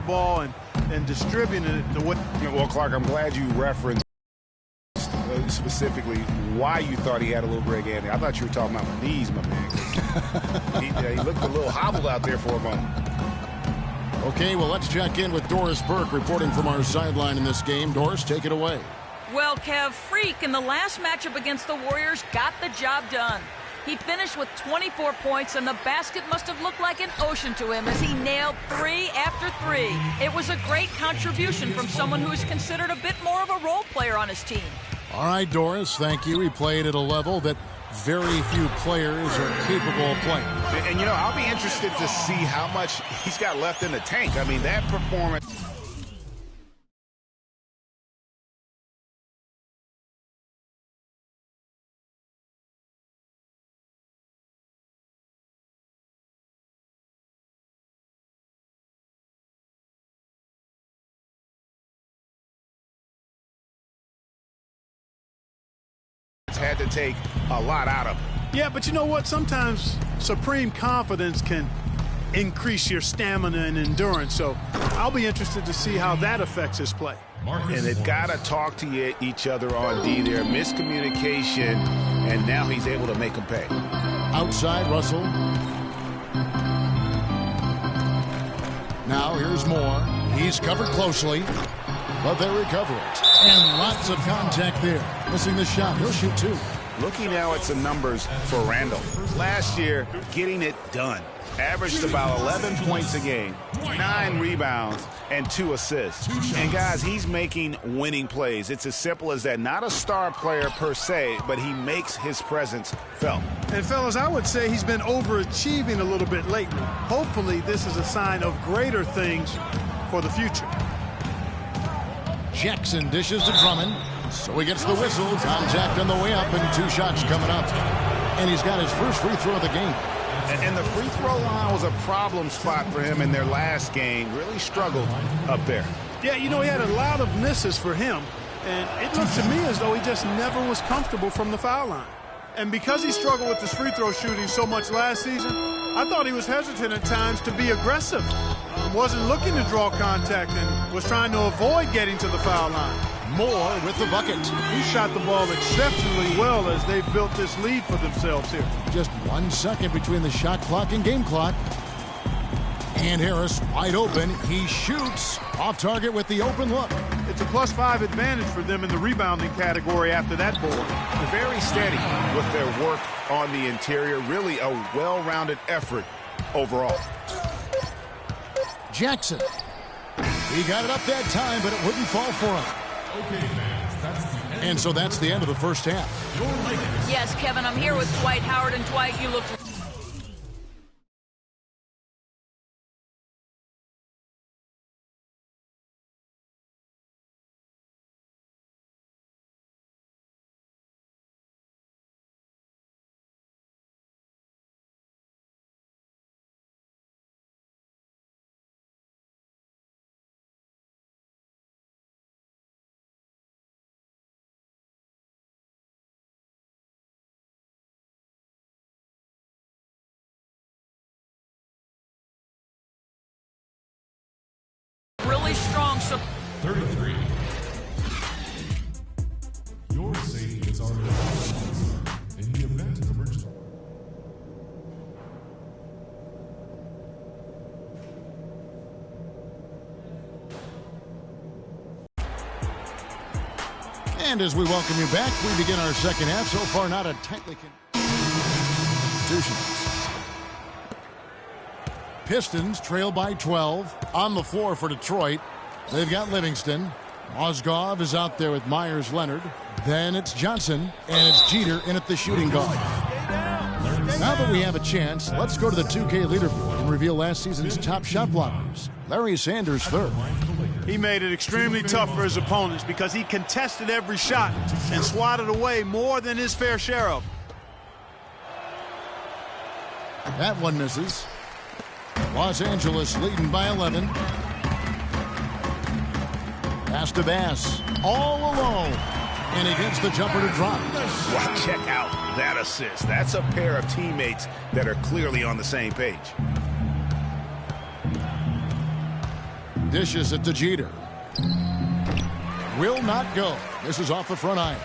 ball and distributing it to what. Well, Clark, I'm glad you referenced specifically why you thought he had a little Greg Anthony. I thought you were talking about my knees, my man. He looked a little hobbled out there for a moment. Okay, well, let's check in with Doris Burke reporting from our sideline in this game. Doris, take it away. Well, Kev, Freak in the last matchup against the Warriors got the job done. He finished with 24 points, and the basket must have looked like an ocean to him as he nailed 3 after 3. It was a great contribution from someone who is considered a bit more of a role player on his team. All right, Doris, thank you. He played at a level that very few players are capable of playing. And, I'll be interested to see how much he's got left in the tank. I mean, that performance... had to take a lot out of him. Yeah, but you know what? Sometimes supreme confidence can increase your stamina and endurance. So I'll be interested to see how that affects his play. And they've got to talk to each other on D there. Miscommunication, and now he's able to make them pay. Outside, Russell. Now here's Moore. He's covered closely, but they recover it. And lots of contact there. Missing the shot. He'll shoot 2. Looking now at some numbers for Randall. Last year, getting it done. Averaged about 11 points a game, 9 rebounds, and 2 assists. And, guys, he's making winning plays. It's as simple as that. Not a star player per se, but he makes his presence felt. And, fellas, I would say he's been overachieving a little bit lately. Hopefully, this is a sign of greater things for the future. Jackson dishes to Drummond. So he gets the whistle. Contact on the way up and 2 shots coming up. And he's got his first free throw of the game. And the free throw line was a problem spot for him in their last game. Really struggled up there. Yeah, he had a lot of misses for him. And it looked to me as though he just never was comfortable from the foul line. And because he struggled with his free throw shooting so much last season, I thought he was hesitant at times to be aggressive. Wasn't looking to draw contact and was trying to avoid getting to the foul line. Moore with the bucket. He shot the ball exceptionally well as they've built this lead for themselves here. Just 1 second between the shot clock and game clock. And Harris wide open. He shoots off target with the open look. It's a +5 advantage for them in the rebounding category after that board. They're very steady with their work on the interior. Really a well-rounded effort overall. Jackson. He got it up that time, but it wouldn't fall for him. Okay, fans, and so that's the end of the first half. Yes, Kevin, I'm here with Dwight Howard, and Dwight, you look... really strong. So 33. Your safety is our responsibility in the event of emergency. And as we welcome you back, we begin our second half. So far, not a tightly institutions. Pistons trail by 12. On the floor for Detroit, they've got Livingston. Mozgov is out there with Myers-Leonard. Then it's Johnson, and it's Jeter in at the shooting guard. Now that we have a chance, let's go to the 2K leaderboard and reveal last season's top shot blockers. Larry Sanders third. He made it extremely tough for his opponents because he contested every shot and swatted away more than his fair share of. That one misses. Los Angeles leading by 11. Pass to Bass. All alone. And he gets the jumper to drop. Wow, check out that assist. That's a pair of teammates that are clearly on the same page. Dishes it to Jeter. Will not go. This is off the front iron.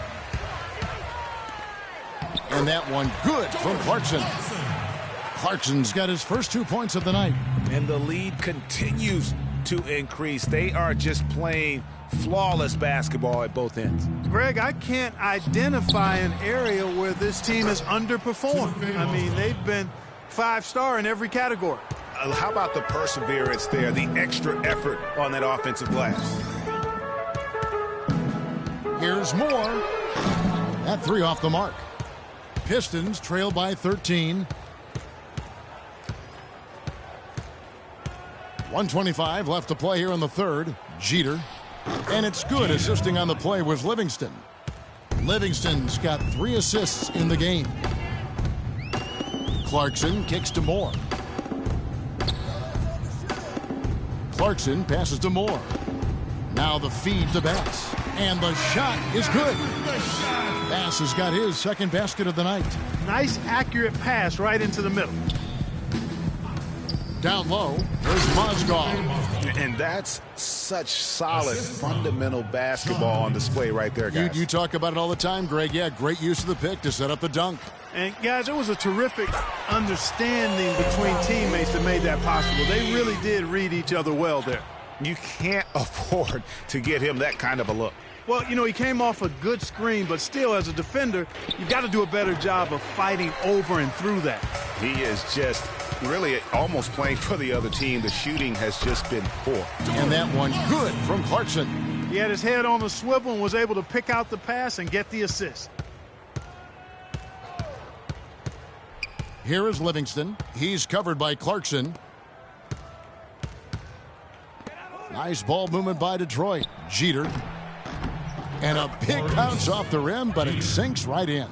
And that one good from Clarkson. Clarkson's got his first 2 points of the night. And the lead continues to increase. They are just playing flawless basketball at both ends. Greg, I can't identify an area where this team has underperformed. I mean, they've been 5-star in every category. How about the perseverance there, the extra effort on that offensive glass? Here's more. That three off the mark. Pistons trail by 13. 1:25 left to play here in the third. Jeter. And it's good. Assisting on the play was Livingston. Livingston's got 3 assists in the game. Clarkson kicks to Moore. Clarkson passes to Moore. Now the feed to Bass. And the shot is good. Bass has got his second basket of the night. Nice, accurate pass right into the middle. Down low, there's Mozgov. And that's such solid, fundamental basketball on display right there, guys. You talk about it all the time, Greg. Yeah, great use of the pick to set up the dunk. And, guys, it was a terrific understanding between teammates that made that possible. They really did read each other well there. You can't afford to get him that kind of a look. Well, you know, he came off a good screen, but still, as a defender, you've got to do a better job of fighting over and through that. He is just really almost playing for the other team. The shooting has just been poor. And that one good from Clarkson. He had his head on the swivel and was able to pick out the pass and get the assist. Here is Livingston. He's covered by Clarkson. Nice ball movement by Detroit. Jeter. And a big bounce off the rim, but it sinks right in.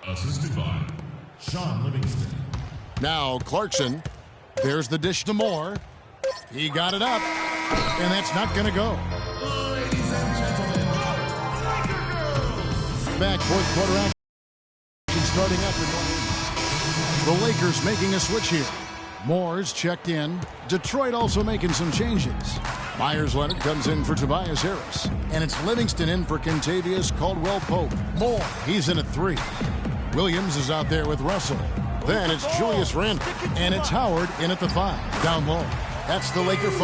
Assisted by Sean Livingston. Now Clarkson. There's the dish to Moore. He got it up. And that's not going to go. Ladies and gentlemen, Back fourth quarter action starting up in the Lakers making a switch here. Moore's checked in. Detroit also making some changes. Myers-Leonard comes in for Tobias Harris. And it's Livingston in for Kentavious Caldwell-Pope. Moore, he's in at 3. Williams is out there with Russell. Then it's Julius Randle. And it's Howard in at the 5. Down low. That's the Laker 5.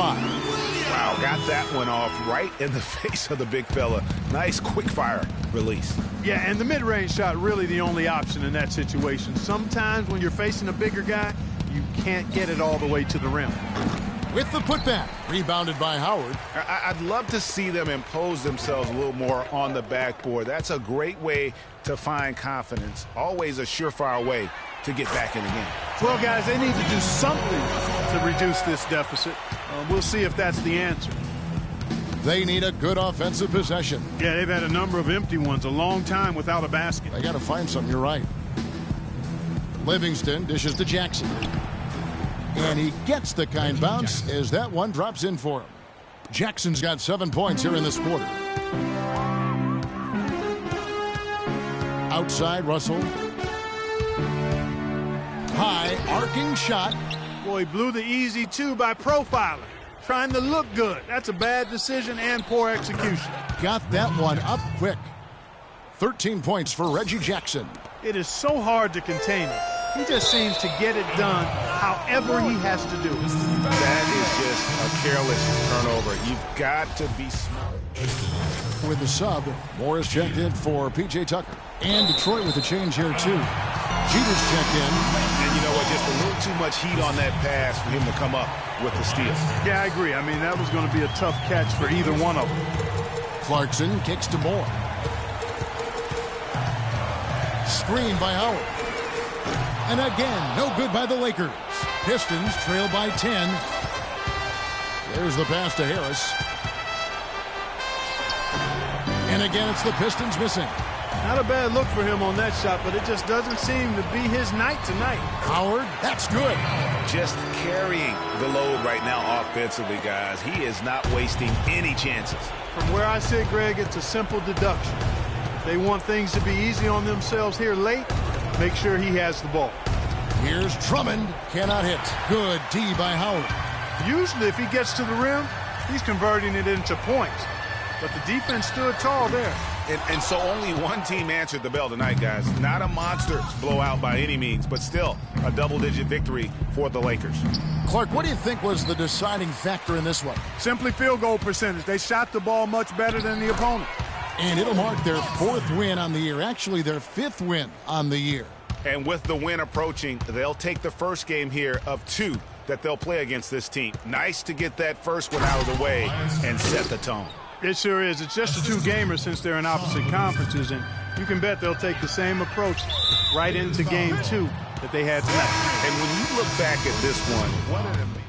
Wow, got that one off right in the face of the big fella. Nice quick fire release. Yeah, and the mid-range shot really the only option in that situation. Sometimes when you're facing a bigger guy, you can't get it all the way to the rim. With the putback, rebounded by Howard. I'd love to see them impose themselves a little more on the backboard. That's a great way to find confidence. Always a surefire way to get back in the game. Well, guys, they need to do something to reduce this deficit. We'll see if that's the answer. They need a good offensive possession. Yeah, they've had a number of empty ones, a long time without a basket. They got to find something, you're right. Livingston dishes to Jackson. And he gets the kind bounce as that one drops in for him. Jackson's got 7 points here in this quarter. Outside, Russell. High, arcing shot. Boy, he blew the easy 2 by profiling. Trying to look good. That's a bad decision and poor execution. Got that one up quick. 13 points for Reggie Jackson. It is so hard to contain him. He just seems to get it done however he has to do it. That is just a careless turnover. You've got to be smart. With the sub, Morris checked in for P.J. Tucker. And Detroit with a change here, too. Jeter's checked in. And you know what? Just a little too much heat on that pass for him to come up with the steal. Yeah, I agree. I mean, that was going to be a tough catch for either one of them. Clarkson kicks to Moore. Screen by Howard. And again, no good by the Lakers. Pistons trail by 10. There's the pass to Harris. And again, it's the Pistons missing. Not a bad look for him on that shot, but it just doesn't seem to be his night tonight. Howard, that's good. Just carrying the load right now offensively, guys. He is not wasting any chances. From where I sit, Greg, it's a simple deduction. If they want things to be easy on themselves here late, make sure he has the ball. Here's Drummond. Cannot hit. Good D by Howard. Usually, if he gets to the rim, he's converting it into points. But the defense stood tall there. And so only one team answered the bell tonight, guys. Not a monster blowout by any means, but still a double-digit victory for the Lakers. Clark, what do you think was the deciding factor in this one? Simply field goal percentage. They shot the ball much better than the opponent. And it'll mark their 4th win on the year, actually their 5th win on the year. And with the win approaching, they'll take the first game here of 2 that they'll play against this team. Nice to get that first one out of the way and set the tone. It sure is. It's just a 2-gamer since they're in opposite conferences, and you can bet they'll take the same approach right into game 2 that they had tonight. And when you look back at this one, what an amazing.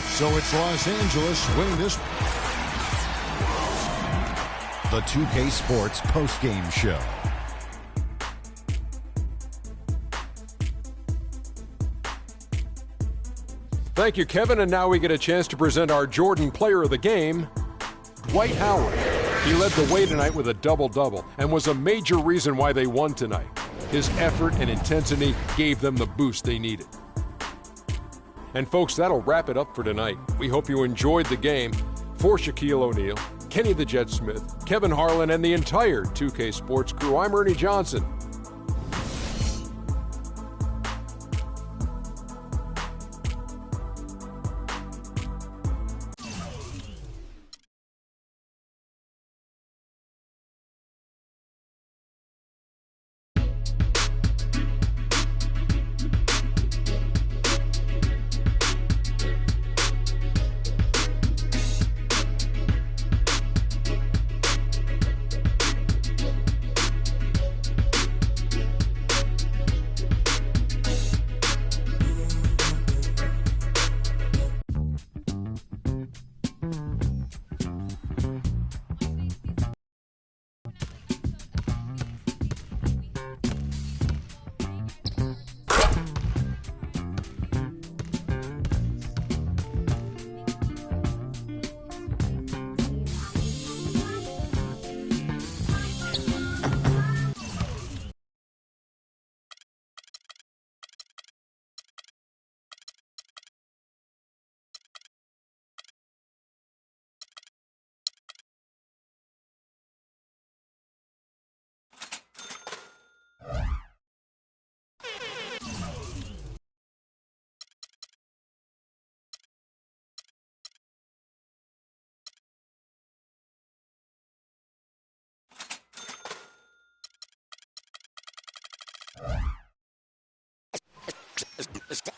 So it's Los Angeles winning this. The 2K Sports postgame show. Thank you, Kevin, and now we get a chance to present our Jordan Player of the Game, Dwight Howard. He led the way tonight with a double-double and was a major reason why they won tonight. His effort and intensity gave them the boost they needed. And folks, that'll wrap it up for tonight. We hope you enjoyed the game. For Shaquille O'Neal, Kenny the Jet Smith, Kevin Harlan, and the entire 2K Sports crew, I'm Ernie Johnson.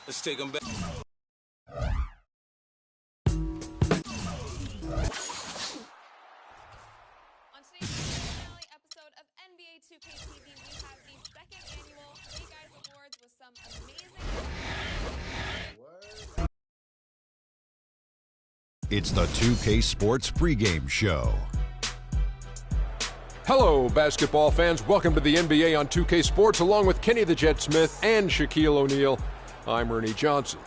Let's take them back. On today's finale episode of NBA 2K TV, we have the 2nd annual Hey Guys Awards with some amazing. It's the 2K Sports pregame show. Hello, basketball fans. Welcome to the NBA on 2K Sports, along with Kenny the Jet Smith and Shaquille O'Neal. I'm Ernie Johnson.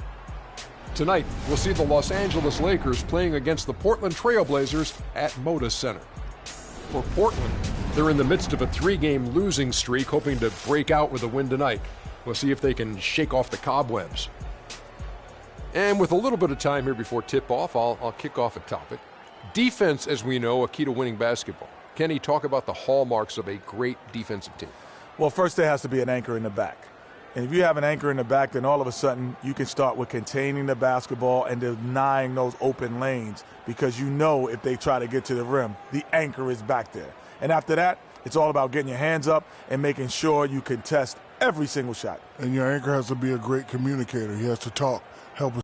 Tonight, we'll see the Los Angeles Lakers playing against the Portland Trail Blazers at Moda Center. For Portland, they're in the midst of a 3-game losing streak, hoping to break out with a win tonight. We'll see if they can shake off the cobwebs. And with a little bit of time here before tip-off, I'll kick off a topic. Defense, as we know, a key to winning basketball. Kenny, talk about the hallmarks of a great defensive team. Well, first there has to be an anchor in the back. And if you have an anchor in the back, then all of a sudden you can start with containing the basketball and denying those open lanes, because you know if they try to get to the rim, the anchor is back there. And after that, it's all about getting your hands up and making sure you contest every single shot. And your anchor has to be a great communicator. He has to talk, help us.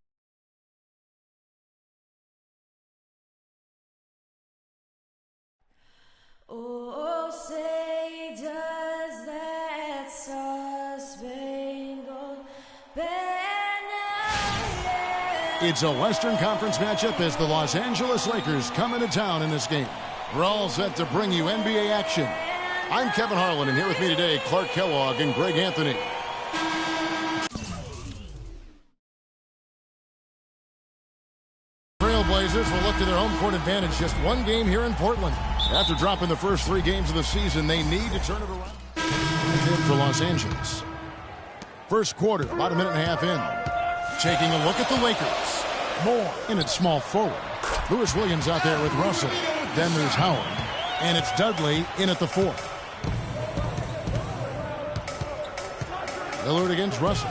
Oh, say does that star-spangled banner. It's a Western Conference matchup as the Los Angeles Lakers come into town in this game. We're all set to bring you NBA action. I'm Kevin Harlan, and here with me today, Clark Kellogg and Greg Anthony. Trailblazers will look to their home court advantage. Just one game here in Portland. After dropping the first 3 games of the season, they need to turn it around. Good for Los Angeles. First quarter, about 1.5 minutes in. Taking a look at the Lakers. Moore in at small forward. Lewis Williams out there with Russell. Then there's Howard. And it's Dudley in at the 4th. Lillard against Russell.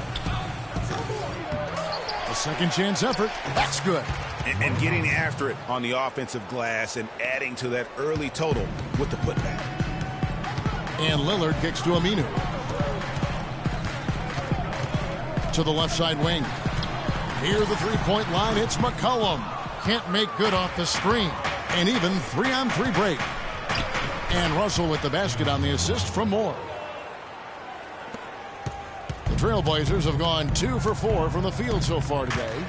A second chance effort. That's good. And getting after it on the offensive glass and adding to that early total with the putback. And Lillard kicks to Aminu. To the left side wing. Near the three-point line, it's McCollum. Can't make good off the screen. And even 3-on-3 break. And Russell with the basket on the assist from Moore. The Trailblazers have gone 2 for 4 from the field so far today.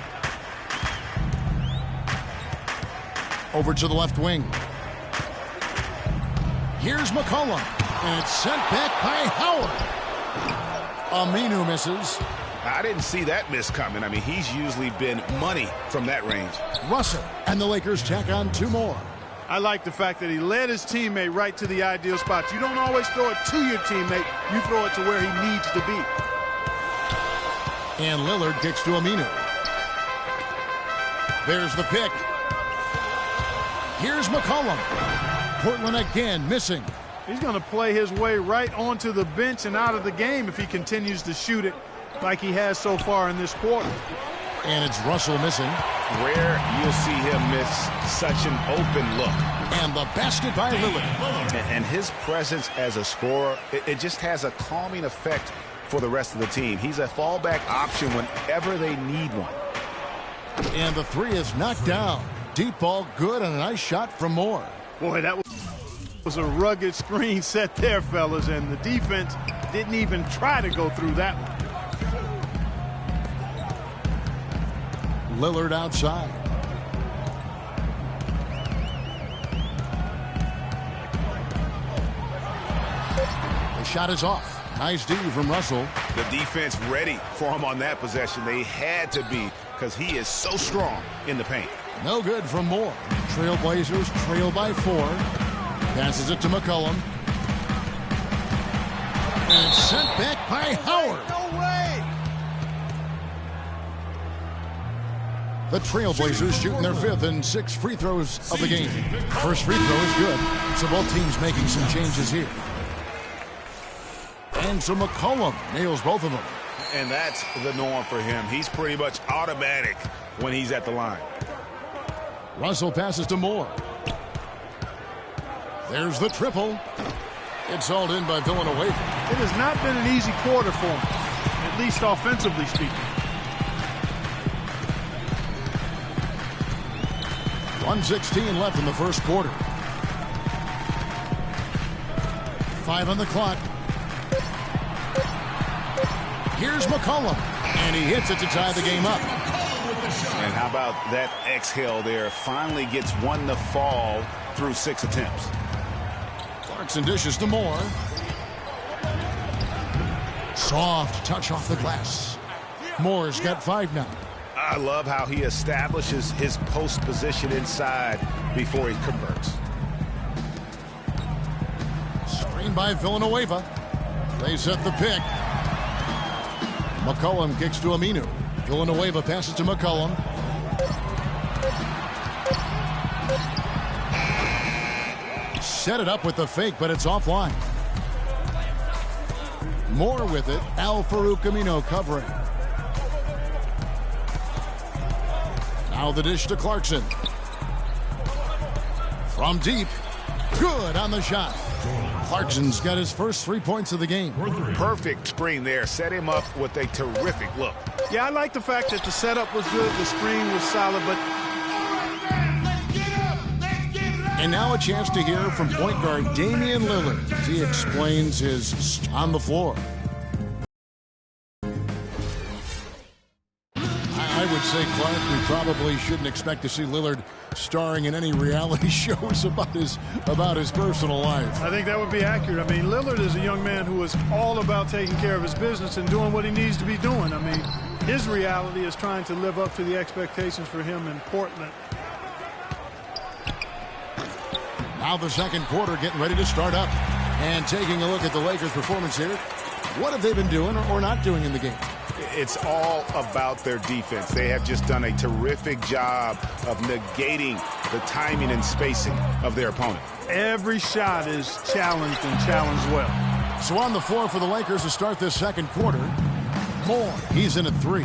Over to the left wing. Here's McCollum. And it's sent back by Howard. Aminu misses. I didn't see that miss coming. I mean, he's usually been money from that range. Russell and the Lakers tack on 2 more. I like the fact that he led his teammate right to the ideal spot. You don't always throw it to your teammate. You throw it to where he needs to be. And Lillard kicks to Aminu. There's the pick. Here's McCollum. Portland again missing. He's going to play his way right onto the bench and out of the game if he continues to shoot it like he has so far in this quarter. And it's Russell missing. Rare you'll see him miss such an open look. And the basket by Lillard. And his presence as a scorer, it just has a calming effect for the rest of the team. He's a fallback option whenever they need one. And the 3 is knocked down. Deep ball good and a nice shot from Moore. Boy, that was a rugged screen set there, fellas, and the defense didn't even try to go through that one. Lillard outside. The shot is off. Nice D from Russell. The defense ready for him on that possession. They had to be because he is so strong in the paint. No good from Moore. Trailblazers trail by 4. Passes it to McCollum. And it's sent back by Howard. No way! The Trailblazers shooting their 5th and 6th free throws of the game. First free throw is good. So both teams making some changes here. And so McCollum nails both of them. And that's the norm for him. He's pretty much automatic when he's at the line. Russell passes to Moore. There's the triple. It's hauled in by Villanueva. It has not been an easy quarter for him, at least offensively speaking. 1:16 left in the first quarter. 5 on the clock. Here's McCollum. And he hits it to tie the game up. And how about that exhale there? Finally gets one to fall through 6 attempts. Clarkson dishes to Moore. Soft touch off the glass. Moore's got 5 now. I love how he establishes his post position inside before he converts. Screen by Villanueva. They set the pick. McCollum kicks to Aminu. Villanueva passes to McCollum. Set it up with the fake, but it's offline. Moore with it. Al-Farouq Aminu covering. Now the dish to Clarkson. From deep. Good on the shot. Clarkson's got his first 3 points of the game. Perfect screen there. Set him up with a terrific look. Yeah, I like the fact that the setup was good, the screen was solid, but... And now a chance to hear from point guard Damian Lillard as he explains his on the floor. I would say, Clark, we probably shouldn't expect to see Lillard starring in any reality shows about his personal life. I think that would be accurate. I mean, Lillard is a young man who is all about taking care of his business and doing what he needs to be doing. I mean, his reality is trying to live up to the expectations for him in Portland. Now the second quarter getting ready to start up. And taking a look at the Lakers' performance here. What have they been doing or not doing in the game? It's all about their defense. They have just done a terrific job of negating the timing and spacing of their opponent. Every shot is challenged and challenged well. So on the floor for the Lakers to start this second quarter, Moore, he's in at 3.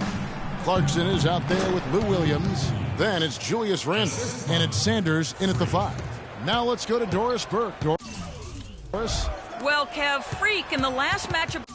Clarkson is out there with Lou Williams. Then it's Julius Randle, and it's Sanders in at the 5. Now let's go to Doris Burke. Doris? Well, Kev, freak in the last matchup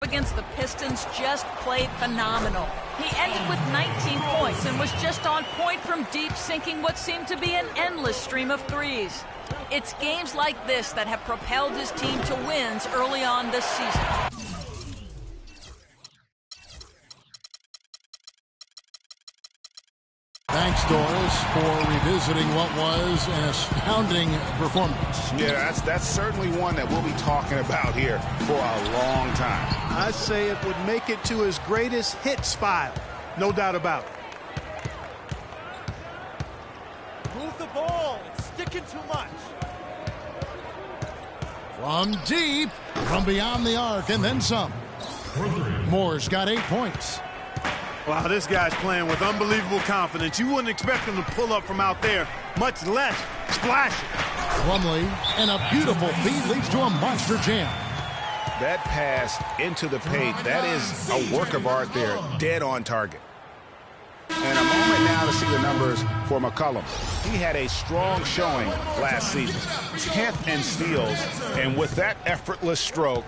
against the Pistons just played phenomenal. He ended with 19 points and was just on point from deep, sinking what seemed to be an endless stream of threes. It's games like this that have propelled his team to wins early on this season. Thanks, Doris, for revisiting what was an astounding performance. Yeah, that's certainly one that we'll be talking about here for a long time. I'd say it would make it to his greatest hits file. No doubt about it. Move the ball. It's sticking too much. From deep, from beyond the arc, and then some. Moore's got 8 points. Wow, this guy's playing with unbelievable confidence. You wouldn't expect him to pull up from out there, much less splash it. Plumlee, and a beautiful feed leads to a monster jam. That pass into the paint, that is a work of art there, dead on target. And a moment now to see the numbers for McCollum. He had a strong showing last season, 10th in steals, and with that effortless stroke,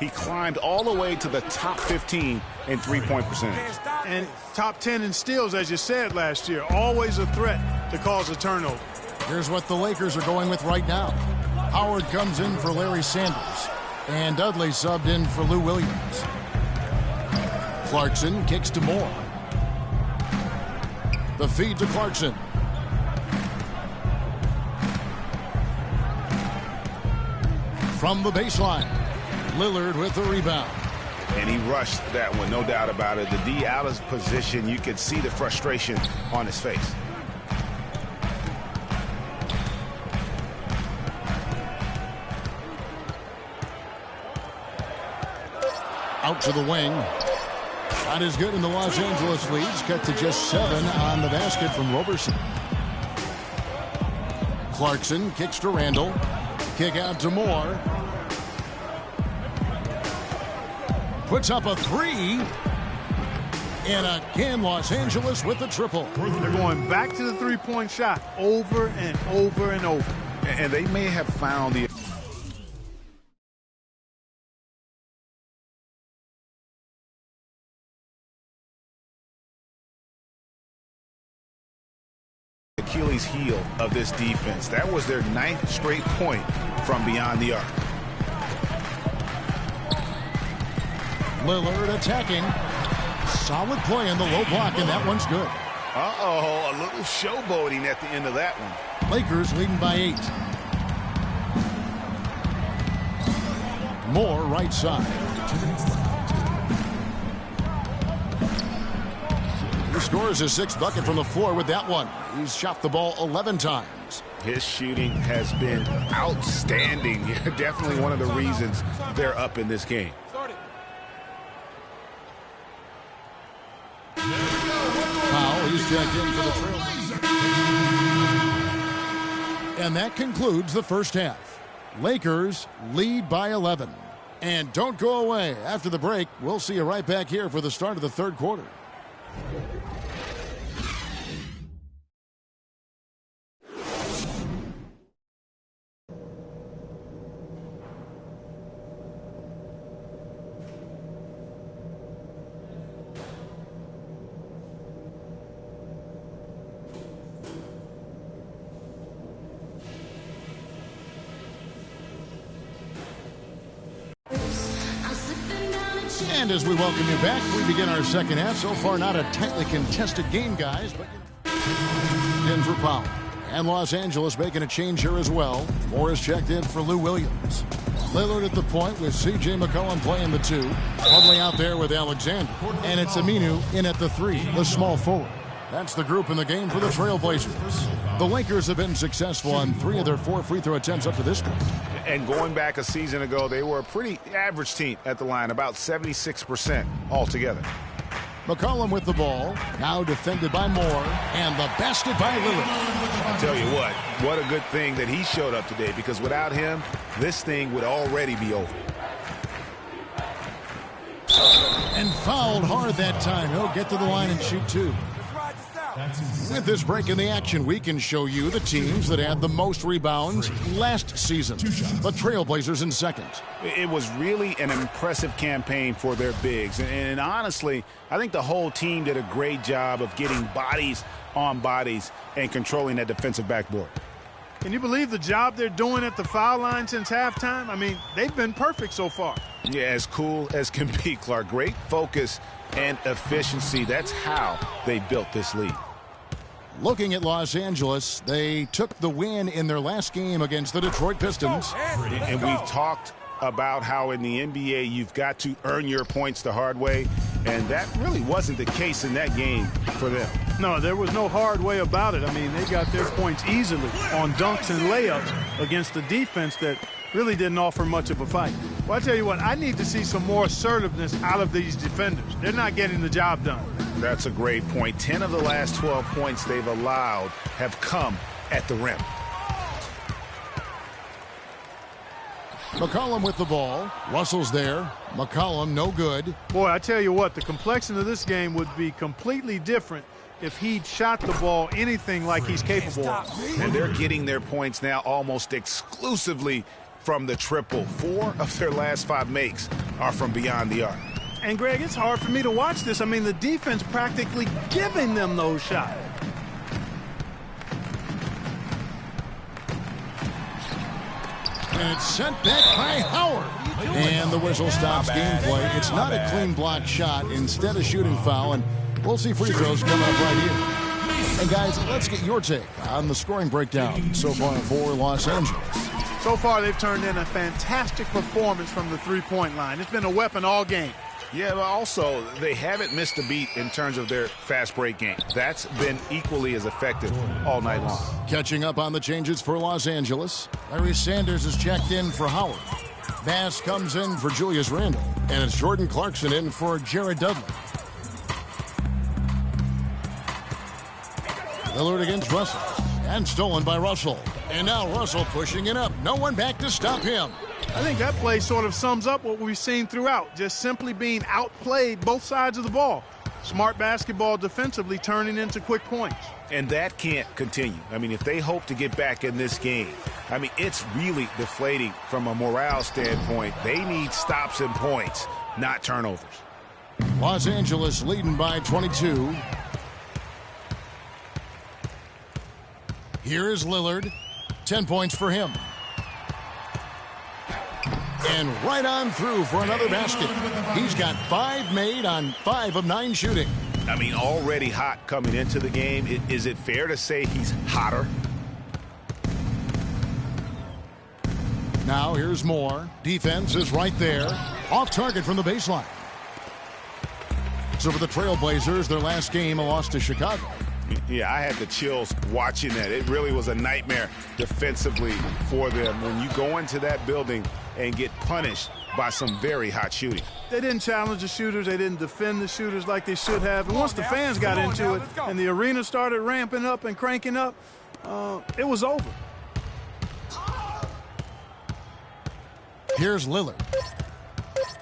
he climbed all the way to the top 15 in three-point percentage. And top 10 in steals, as you said last year. Always a threat to cause a turnover. Here's what the Lakers are going with right now. Howard comes in for Larry Sanders. And Dudley subbed in for Lou Williams. Clarkson kicks to Moore. The feed to Clarkson. From the baseline. Lillard with the rebound. And he rushed that one, no doubt about it. The D out of position, you could see the frustration on his face. Out to the wing. Not as good in the Los Angeles leads. Cut to just 7 on the basket from Roberson. Clarkson kicks to Randle. Kick out to Moore. Puts up a 3. And again, Los Angeles with the triple. They're going back to the three-point shot over and over and over. And they may have found the Achilles heel of this defense. That was their 9th straight point from beyond the arc. Lillard attacking. Solid play in the low block, and that one's good. Uh-oh, a little showboating at the end of that one. Lakers leading by 8. Moore right side. He scores his 6th bucket from the floor with that one. He's shot the ball 11 times. His shooting has been outstanding. Definitely one of the reasons they're up in this game. Powell, he's checked in for the trail. And that concludes the first half. Lakers lead by 11. And don't go away. After the break, we'll see you right back here for the start of the third quarter. And as we welcome you back, we begin our second half. So far, not a tightly contested game, guys, but in for Powell. And Los Angeles making a change here as well. Morris checked in for Lou Williams. Lillard at the point with C.J. McCollum playing the 2. Plumlee out there with Alexander. And it's Aminu in at the 3, the small forward. That's the group in the game for the Trailblazers. The Lakers have been successful on 3 of their 4 free throw attempts up to this point. And going back a season ago, they were a pretty average team at the line, about 76% altogether. McCollum with the ball, now defended by Moore, and the basket by Lillard. I'll tell you what a good thing that he showed up today, because without him, this thing would already be over. And fouled hard that time. He'll get to the line and shoot 2. With this break in the action, we can show you the teams that had the most rebounds last season. The Trailblazers in second. It was really an impressive campaign for their bigs. And honestly, I think the whole team did a great job of getting bodies on bodies and controlling that defensive backboard. Can you believe the job they're doing at the foul line since halftime? I mean, they've been perfect so far. Yeah, as cool as can be, Clark. Great focus and efficiency. That's how they built this lead. Looking at Los Angeles, they took the win in their last game against the Detroit Pistons. And we've talked about how in the NBA you've got to earn your points the hard way, and that really wasn't the case in that game for them. No, there was no hard way about it. I mean, they got their points easily on dunks and layups against a defense that really didn't offer much of a fight. Well, I tell you what, I need to see some more assertiveness out of these defenders. They're not getting the job done. That's a great point. 10 of the last 12 points they've allowed have come at the rim. McCollum with the ball. Russell's there. McCollum no good. Boy, I tell you what, the complexion of this game would be completely different if he'd shot the ball anything like he's capable of. And they're getting their points now almost exclusively from the triple. 4 of their last 5 makes are from beyond the arc. And, Greg, it's hard for me to watch this. I mean, the defense practically giving them those shots. And it's sent back by Howard. And the whistle stops gameplay. It's not a clean block shot. Instead, a shooting foul. And we'll see free throws come up right here. And, guys, let's get your take on the scoring breakdown so far for Los Angeles. So far, they've turned in a fantastic performance from the three-point line. It's been a weapon all game. Yeah, but also, they haven't missed a beat in terms of their fast break game. That's been equally as effective all night long. Catching up on the changes for Los Angeles. Larry Sanders is checked in for Howard. Bass comes in for Julius Randle. And it's Jordan Clarkson in for Jared Dudley. Lillard against Russell. And stolen by Russell. And now Russell pushing it up. No one back to stop him. I think that play sort of sums up what we've seen throughout, just simply being outplayed both sides of the ball. Smart basketball defensively turning into quick points. And that can't continue. I mean, if they hope to get back in this game, I mean, it's really deflating from a morale standpoint. They need stops and points, not turnovers. Los Angeles leading by 22. Here is Lillard. 10 points for him. And right on through for another basket. He's got 5 made on 5 of 9 shooting. I mean, already hot coming into the game. Is it fair to say he's hotter? Now here's Moore. Defense is right there. Off target from the baseline. So for the Trailblazers, their last game, a loss to Chicago. Yeah, I had the chills watching that. It really was a nightmare defensively for them when you go into that building and get punished by some very hot shooting. They didn't challenge the shooters. They didn't defend the shooters like they should have. And once the fans got into it and the arena started ramping up and cranking up, it was over. Here's Lillard.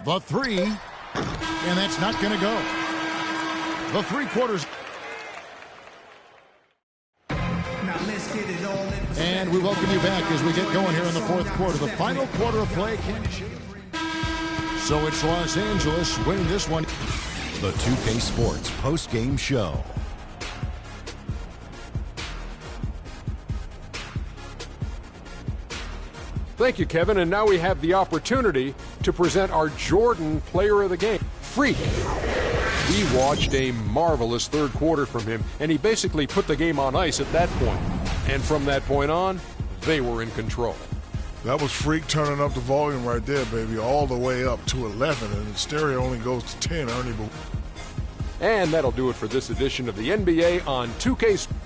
The 3, and that's not going to go. The 3 quarters. And we welcome you back as we get going here in the 4th quarter. The final quarter of play. So it's Los Angeles winning this one. The 2K Sports post-game show. Thank you, Kevin. And now we have the opportunity to present our Jordan Player of the Game, Freak. We watched a marvelous 3rd quarter from him, and he basically put the game on ice at that point. And from that point on, they were in control. That was Freak turning up the volume right there, baby, all the way up to 11, and the stereo only goes to 10, Ernie. And that'll do it for this edition of the NBA on 2K Sports.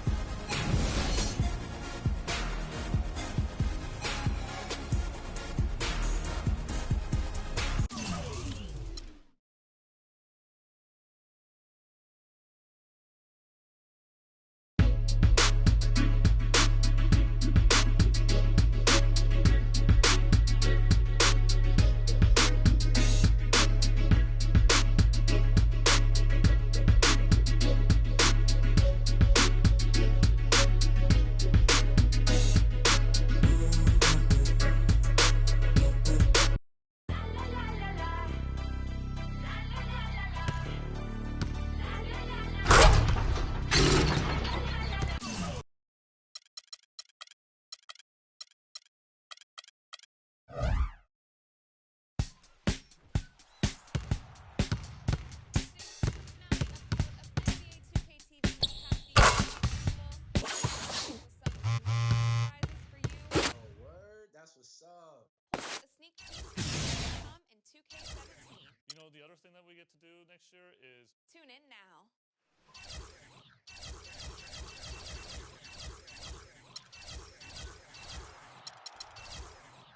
The other thing that we get to do next year is tune in now.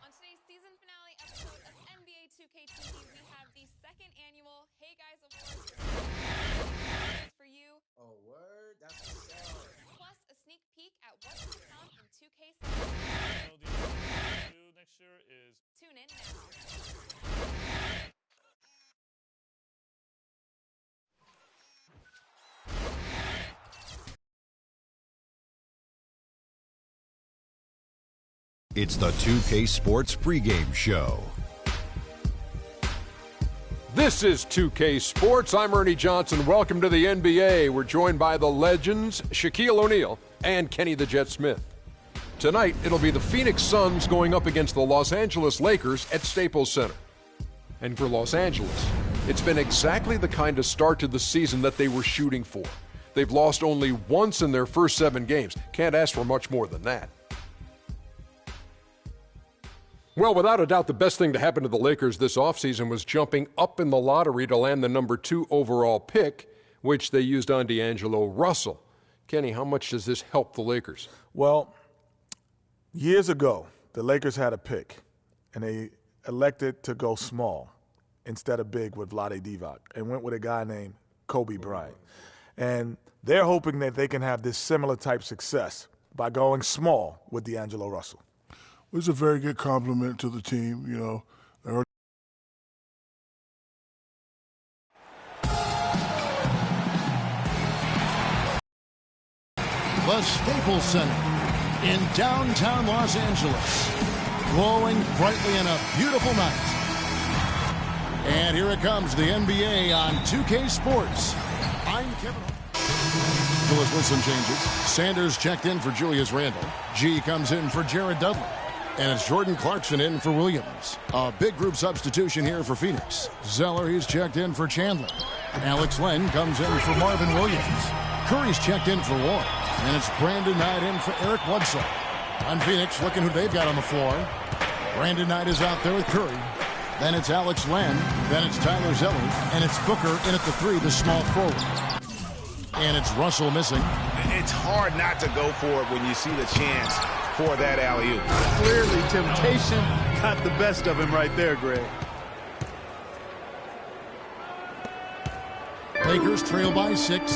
On today's season finale episode of NBA 2K TV, we have the second annual Hey Guys Awards for you. Oh, word? That's what's up. Plus a sneak peek at what's to come in 2K17. the other thing we get to do next year is tune in now. It's the 2K Sports pregame show. This is 2K Sports. I'm Ernie Johnson. Welcome to the NBA. We're joined by the legends, Shaquille O'Neal and Kenny the Jet Smith. Tonight, it'll be the Phoenix Suns going up against the Los Angeles Lakers at Staples Center. And for Los Angeles, it's been exactly the kind of start to the season that they were shooting for. They've lost only once in their first 7 games. Can't ask for much more than that. Well, without a doubt, the best thing to happen to the Lakers this offseason was jumping up in the lottery to land the number 2 overall pick, which they used on D'Angelo Russell. Kenny, how much does this help the Lakers? Well, years ago, the Lakers had a pick, and they elected to go small instead of big with Vlade Divac and went with a guy named Kobe Bryant. And they're hoping that they can have this similar type success by going small with D'Angelo Russell. It was a very good compliment to the team, you know. The Staples Center in downtown Los Angeles, glowing brightly in a beautiful night. And here it comes, the NBA on 2K Sports. I'm Kevin. With some changes. Sanders checked in for Julius Randle. G comes in for Jared Dudley. And it's Jordan Clarkson in for Williams. A big group substitution here for Phoenix. Zeller, he's checked in for Chandler. Alex Len comes in for Marvin Williams. Curry's checked in for Ward. And it's Brandon Knight in for Eric Bledsoe. On Phoenix, looking who they've got on the floor. Brandon Knight is out there with Curry. Then it's Alex Len. Then it's Tyler Zeller. And it's Booker in at the 3, the small forward. And it's Russell missing. It's hard not to go for it when you see the chance for that alley-oop. Clearly, temptation got the best of him right there, Greg. Lakers trail by 6.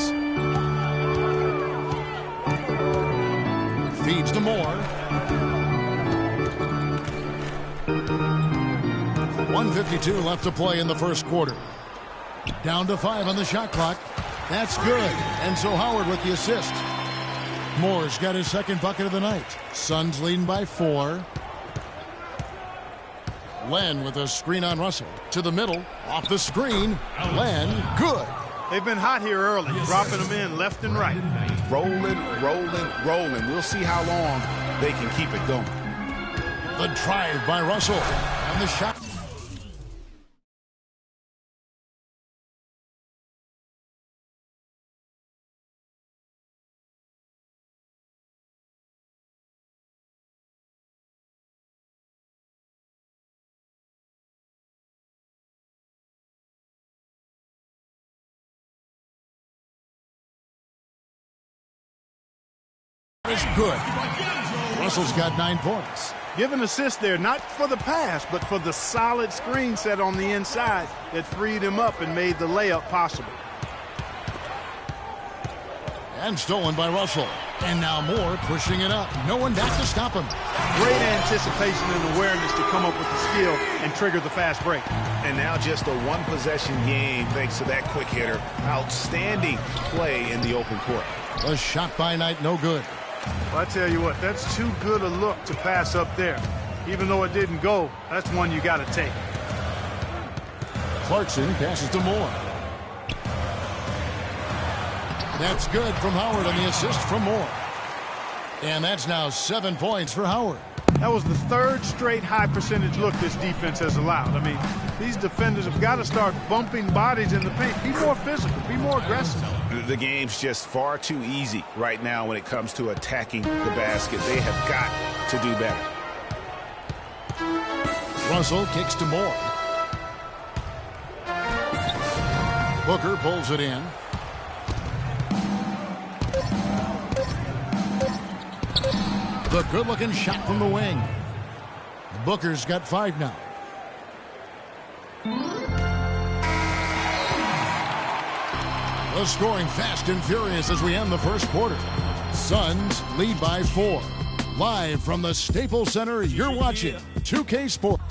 Feeds to Moore. 1:52 left to play in the first quarter. Down to 5 on the shot clock. That's good. And so Howard with the assist. Moore's got his second bucket of the night. Suns leading by 4. Len with a screen on Russell. To the middle. Off the screen. Len, good. They've been hot here early, dropping them in left and right. Rolling, rolling, rolling. We'll see how long they can keep it going. The drive by Russell. And the shot. It's good. Russell's got 9 points. Give an assist there, not for the pass, but for the solid screen set on the inside that freed him up and made the layup possible. And stolen by Russell. And now Moore pushing it up. No one back to stop him. Great anticipation and awareness to come up with the skill and trigger the fast break. And now just a one-possession game thanks to that quick hitter. Outstanding play in the open court. A shot by Knight, no good. Well, I tell you what, that's too good a look to pass up there. Even though it didn't go, that's one you got to take. Clarkson passes to Moore. That's good from Howard on the assist from Moore. And that's now 7 points for Howard. That was the third straight high percentage look this defense has allowed. I mean, these defenders have got to start bumping bodies in the paint. Be more physical, be more aggressive. The game's just far too easy right now when it comes to attacking the basket. They have got to do better. Russell kicks to Moore. Booker pulls it in. The good-looking shot from the wing. Booker's got 5 now. The scoring fast and furious as we end the first quarter. Suns lead by 4. Live from the Staples Center, you're watching 2K Sports.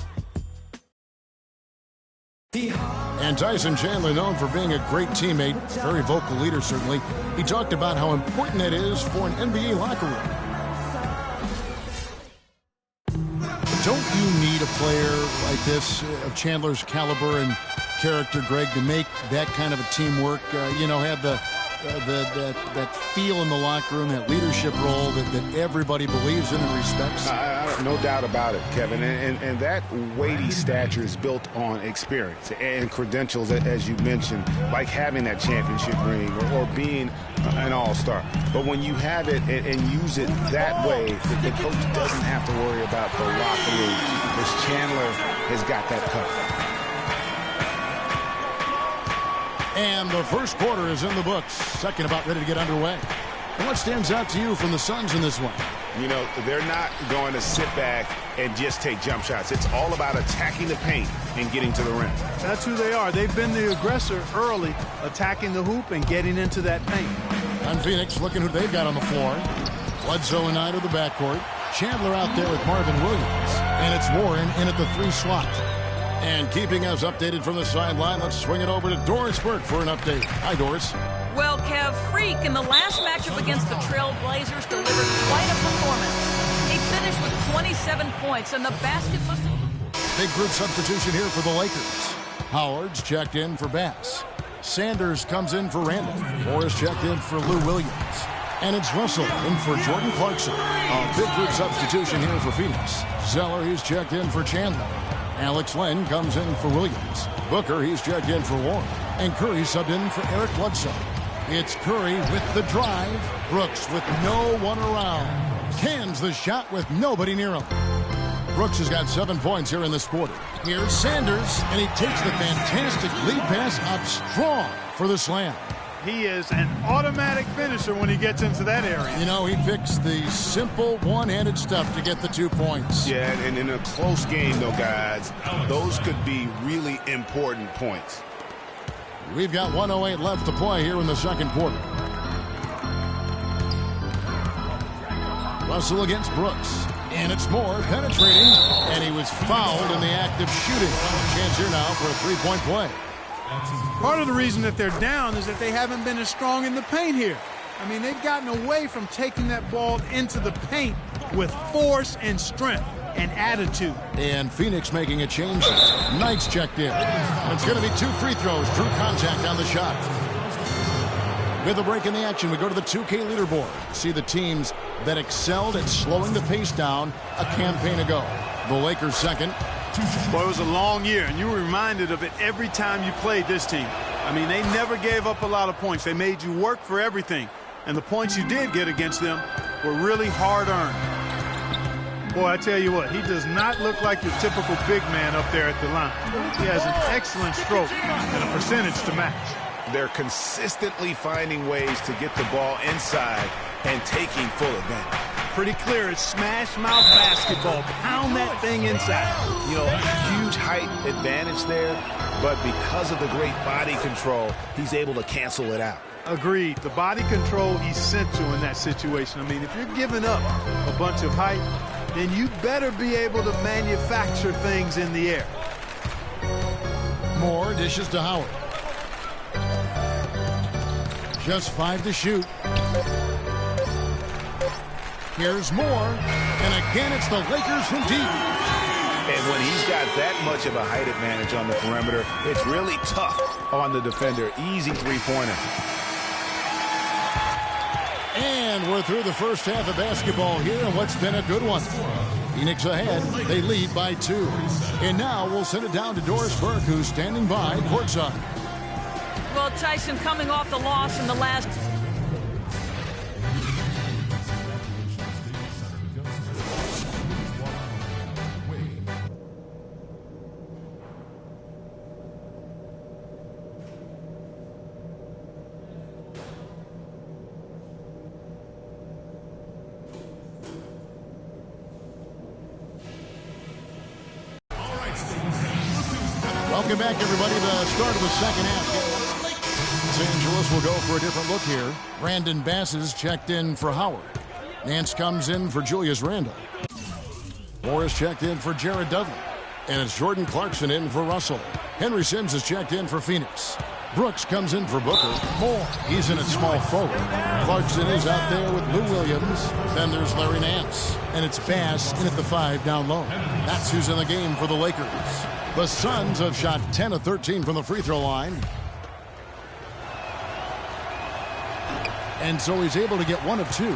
And Tyson Chandler, known for being a great teammate, very vocal leader certainly. He talked about how important that is for an NBA locker room. Don't you need a player like this of Chandler's caliber and character, Greg, to make that kind of a teamwork? Have that feel in the locker room, that leadership role that everybody believes in and respects? No doubt about it, Kevin. And that weighty stature is built on experience and credentials, as you mentioned, like having that championship ring or being an all-star. But when you have it and use it that way, the coach doesn't have to worry about the locker room, because Chandler has got that covered. And the first quarter is in the books. Second about ready to get underway. And what stands out to you from the Suns in this one? You know, they're not going to sit back and just take jump shots. It's all about attacking the paint and getting to the rim. That's who they are. They've been the aggressor early, attacking the hoop and getting into that paint. And Phoenix looking who they've got on the floor. Bledsoe and Knight of the backcourt. Chandler out there with Marvin Williams. And it's Warren in at the 3 slot. And keeping us updated from the sideline, let's swing it over to Doris Burke for an update. Hi, Doris. Well, Kev, Freak in the last matchup against the Trail Blazers delivered quite a performance. He finished with 27 points, and the basket must have... Big group substitution here for the Lakers. Howard's checked in for Bass. Sanders comes in for Randall. Morris checked in for Lou Williams. And it's Russell in for Jordan Clarkson. A big group substitution here for Phoenix. Zeller, he's checked in for Chandler. Alex Len comes in for Williams. Booker, he's checked in for Warren. And Curry subbed in for Eric Bledsoe. It's Curry with the drive. Brooks with no one around. Cans the shot with nobody near him. Brooks has got 7 points here in this quarter. Here's Sanders, and he takes the fantastic lead pass up strong for the slam. He is an automatic finisher when he gets into that area. You know, he picks the simple one-handed stuff to get the 2 points. Yeah, and in a close game, though, guys, those could be really important points. We've got 1:08 left to play here in the second quarter. Russell against Brooks. And it's Moore penetrating. And he was fouled in the act of shooting. Chance here now for a 3-point play. Part of the reason that they're down is that they haven't been as strong in the paint here. I mean, they've gotten away from taking that ball into the paint with force and strength and attitude. And Phoenix making a change. Knight's checked in. And it's going to be 2 free throws. Drew contact on the shot. With a break in the action, we go to the 2K leaderboard. See the teams that excelled at slowing the pace down a campaign ago. The Lakers second. Boy, it was a long year, and you were reminded of it every time you played this team. I mean, they never gave up a lot of points. They made you work for everything. And the points you did get against them were really hard-earned. Boy, I tell you what, he does not look like your typical big man up there at the line. He has an excellent stroke and a percentage to match. They're consistently finding ways to get the ball inside and taking full advantage. Pretty clear. It's smash mouth basketball. Pound that thing inside. You know, huge height advantage there, but because of the great body control, he's able to cancel it out. Agreed. The body control essential in that situation. I mean, if you're giving up a bunch of height, then you better be able to manufacture things in the air. More dishes to Howard. Just 5 to shoot. Here's more. And again, it's the Lakers from deep. And when he's got that much of a height advantage on the perimeter, it's really tough on the defender. Easy three-pointer. And we're through the first half of basketball here, and what's been a good one. Phoenix ahead. They lead by 2. And now we'll send it down to Doris Burke, who's standing by courtside. Well, Tyson, coming off the loss in the last... Welcome back, everybody. The start of the second half. Los Angeles will go for a different look here. Brandon Bass is checked in for Howard. Nance comes in for Julius Randle. Morris checked in for Jared Dudley. And it's Jordan Clarkson in for Russell. Henry Sims is checked in for Phoenix. Brooks comes in for Booker. Moore, he's in at small forward. Clarkson is out there with Lou Williams. Then there's Larry Nance. And it's Bass in at the 5 down low. That's who's in the game for the Lakers. The Suns have shot 10 of 13 from the free throw line. And so he's able to get 1 of 2.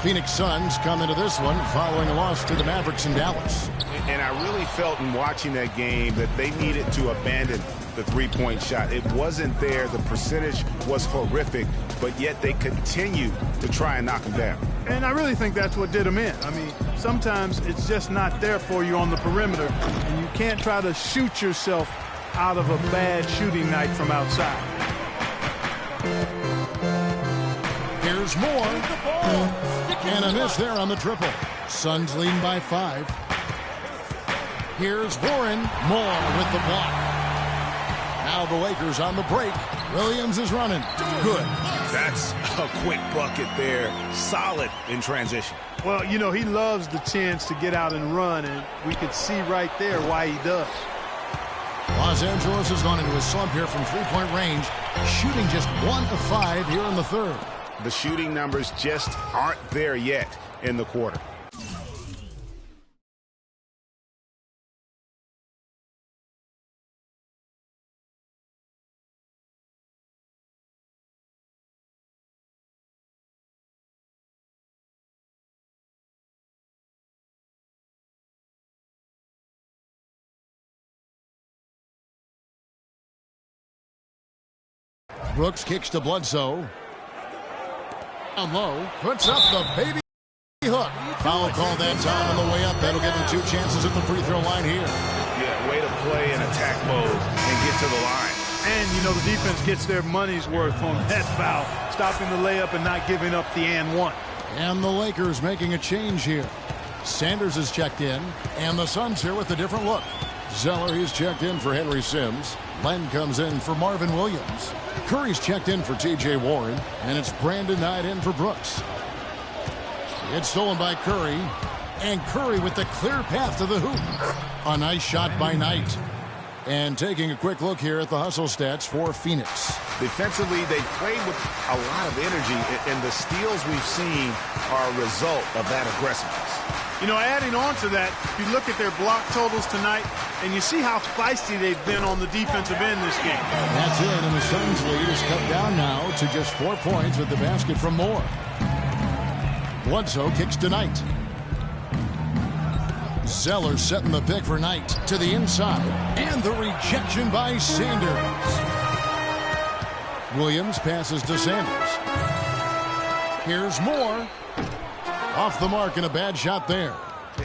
Phoenix Suns come into this one following a loss to the Mavericks in Dallas. And I really felt in watching that game that they needed to abandon the three-point shot. It wasn't there. The percentage was horrific, but yet they continue to try and knock them down. And I really think that's what did them in. I mean, sometimes it's just not there for you on the perimeter, and you can't try to shoot yourself out of a bad shooting night from outside. Here's Moore. And a miss there on the triple. Suns lead by 5. Here's Warren. Moore with the block. Now the Lakers on the break. Williams is running. Good. That's a quick bucket there. Solid in transition. Well, you know, he loves the chance to get out and run, and we could see right there why he does. Los Angeles has gone into a slump here from three-point range, shooting just 1 of 5 here in the third. The shooting numbers just aren't there yet in the quarter. Brooks kicks to Bledsoe. Down low, puts up the baby hook. Foul call that time on the way up. That'll give him 2 chances at the free throw line here. Yeah, way to play in attack mode and get to the line. And, you know, the defense gets their money's worth on that foul, stopping the layup and not giving up the and one. And the Lakers making a change here. Sanders is checked in, and the Suns here with a different look. Zeller, he's checked in for Henry Sims. Len comes in for Marvin Williams. Curry's checked in for T.J. Warren, and it's Brandon Knight in for Brooks. It's stolen by Curry, and Curry with the clear path to the hoop. A nice shot by Knight. And taking a quick look here at the hustle stats for Phoenix. Defensively, they played with a lot of energy, and the steals we've seen are a result of that aggressiveness. You know, adding on to that, if you look at their block totals tonight, and you see how feisty they've been on the defensive end this game. That's it, and the Suns' lead is cut down now to just 4 points with the basket from Moore. Bledsoe kicks to Knight. Zeller setting the pick for Knight to the inside, and the rejection by Sanders. Williams passes to Sanders. Here's Moore. Off the mark and a bad shot there.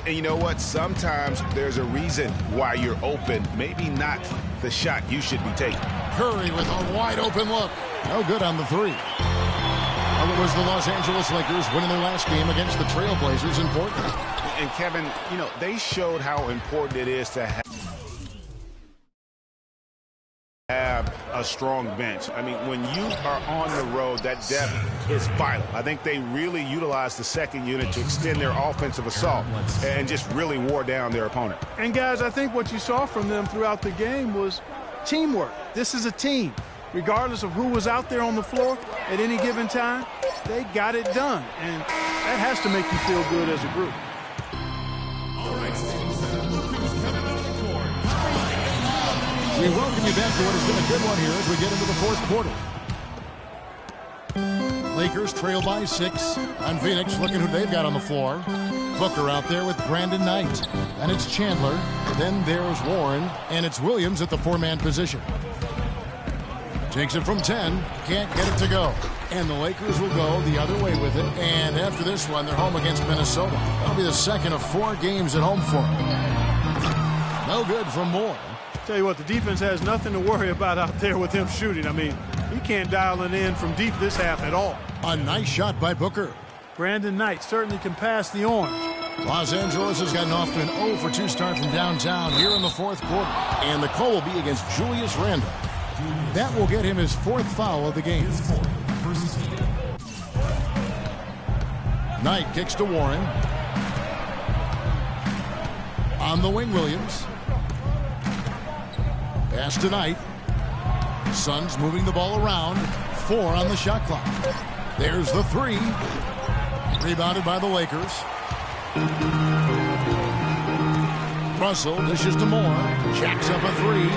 And you know what? Sometimes there's a reason why you're open. Maybe not the shot you should be taking. Curry with a wide open look. No good on the three. Well, it was the Los Angeles Lakers winning their last game against the Trailblazers in Portland. And Kevin, you know, they showed how important it is to have a strong bench. I mean, when you are on the road, that depth is vital. I think they really utilized the second unit to extend their offensive assault and just really wore down their opponent. And guys, I think what you saw from them throughout the game was teamwork. This is a team. Regardless of who was out there on the floor at any given time, they got it done. And that has to make you feel good as a group. We welcome you back to what has been a good one here as we get into the fourth quarter. Lakers trail by 6 on Phoenix. Looking who they've got on the floor. Booker out there with Brandon Knight. And it's Chandler. Then there's Warren. And it's Williams at the 4-man position. Takes it from 10. Can't get it to go. And the Lakers will go the other way with it. And after this one, they're home against Minnesota. That'll be the second of 4 games at home for them. No good from Moore. Tell you what, the defense has nothing to worry about out there with him shooting. I mean, he can't dial it in from deep this half at all. A nice shot by Booker. Brandon Knight certainly can pass the orange. Los Angeles has gotten off to an 0-for-2 start from downtown here in the fourth quarter. And the call will be against Julius Randle. That will get him his 4th foul of the game. Knight kicks to Warren. On the wing, Williams. Pass to Knight. Suns moving the ball around. 4 on the shot clock. There's the 3. Rebounded by the Lakers. Russell dishes to Moore. Jacks up a 3.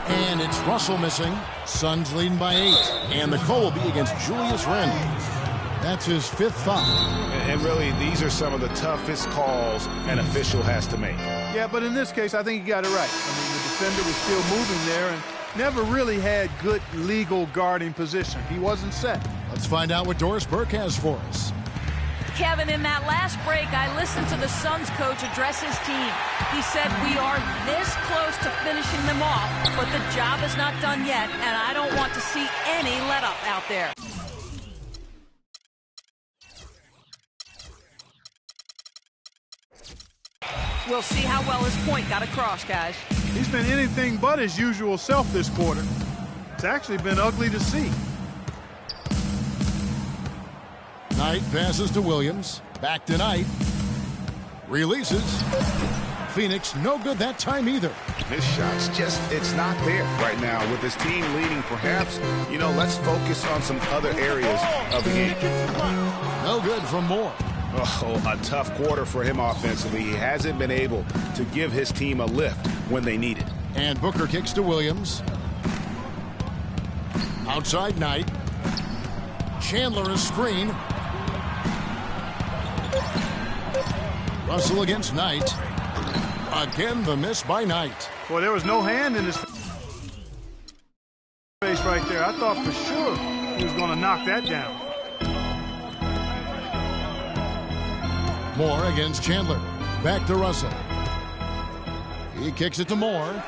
And it's Russell missing. Suns leading by 8. And the call will be against Julius Randle. That's his 5th foul. And really, these are some of the toughest calls an official has to make. Yeah, but in this case, I think he got it right. I mean, the defender was still moving there and never really had good legal guarding position. He wasn't set. Let's find out what Doris Burke has for us. Kevin, in that last break, I listened to the Suns coach address his team. He said, we are this close to finishing them off, but the job is not done yet, and I don't want to see any let-up out there. We'll see how well his point got across, guys. He's been anything but his usual self this quarter. It's actually been ugly to see. Knight passes to Williams. Back to Knight. Releases. Phoenix no good that time either. His shot's just, it's not there right now. With his team leading, perhaps, you know, let's focus on some other areas of the game. No good from Moore. Oh, a tough quarter for him offensively. He hasn't been able to give his team a lift when they need it. And Booker kicks to Williams. Outside Knight. Chandler is screen. Russell against Knight. Again, the miss by Knight. Boy, there was no hand in his face right there. I thought for sure he was going to knock that down. Moore against Chandler. Back to Russell. He kicks it to Moore.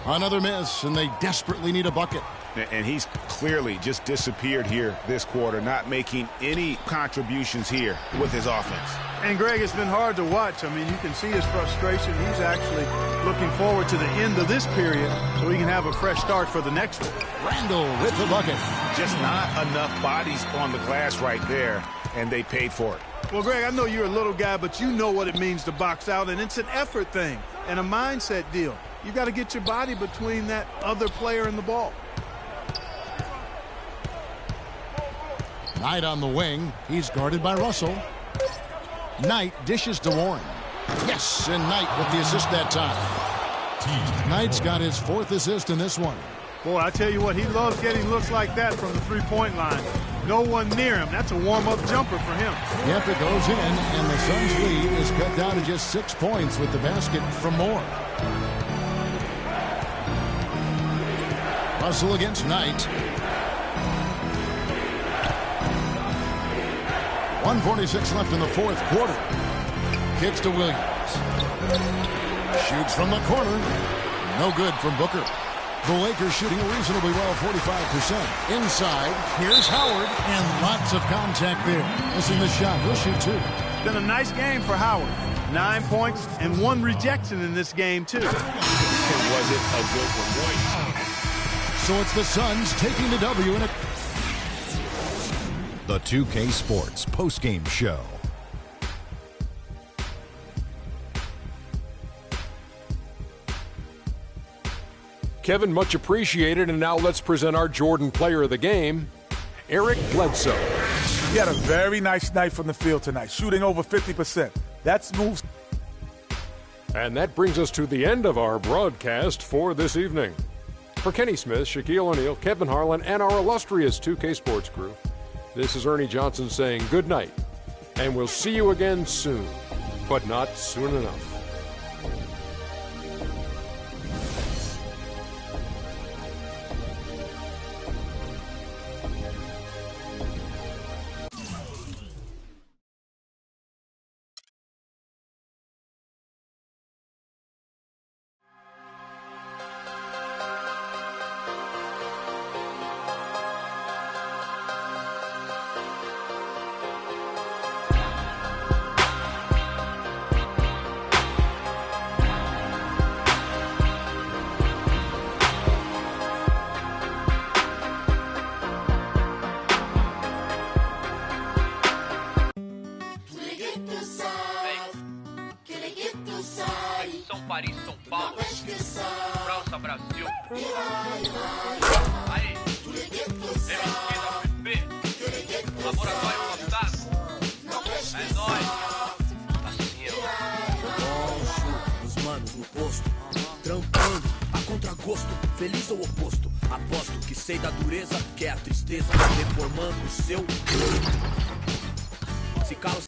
Another miss, and they desperately need a bucket. And he's clearly just disappeared here this quarter, not making any contributions here with his offense. And, Greg, it's been hard to watch. I mean, you can see his frustration. He's actually looking forward to the end of this period so he can have a fresh start for the next one. Randle with the bucket. Just not enough bodies on the glass right there, and they paid for it. Well, Greg, I know you're a little guy, but you know what it means to box out, and it's an effort thing and a mindset deal. You got to get your body between that other player and the ball. Knight on the wing. He's guarded by Russell. Knight dishes to Warren. Yes, and Knight with the assist that time. Knight's got his 4th assist in this one. Boy, I tell you what, he loves getting looks like that from the three-point line. No one near him. That's a warm-up jumper for him. Yep, it goes in, and the Suns' lead is cut down to just 6 points with the basket from Moore. Russell against Knight. 1:46 left in the fourth quarter. Kicks to Williams. Shoots from the corner. No good from Booker. The Lakers shooting reasonably well, 45%. Inside, here's Howard, and lots of contact there. Missing the shot. He'll shoot two. Been a nice game for Howard. 9 points and 1 rejection in this game, too. Was it a good one? So it's the Suns taking the W in it. The 2K Sports postgame show. Kevin, much appreciated. And now let's present our Jordan player of the game, Eric Bledsoe. He had a very nice night from the field tonight, shooting over 50%. That's moves. And that brings us to the end of our broadcast for this evening. For Kenny Smith, Shaquille O'Neal, Kevin Harlan, and our illustrious 2K Sports crew, this is Ernie Johnson saying good night. And we'll see you again soon, but not soon enough. São Paris, São Paulo, França, Brasil. Aí, MC da UFP, Laboratório Fantástico. É nóis. Assim, ó. Os manos no posto, trampando a contragosto, feliz ou oposto. Aposto que sei da dureza, que é a tristeza, deformando o seu. Se cala.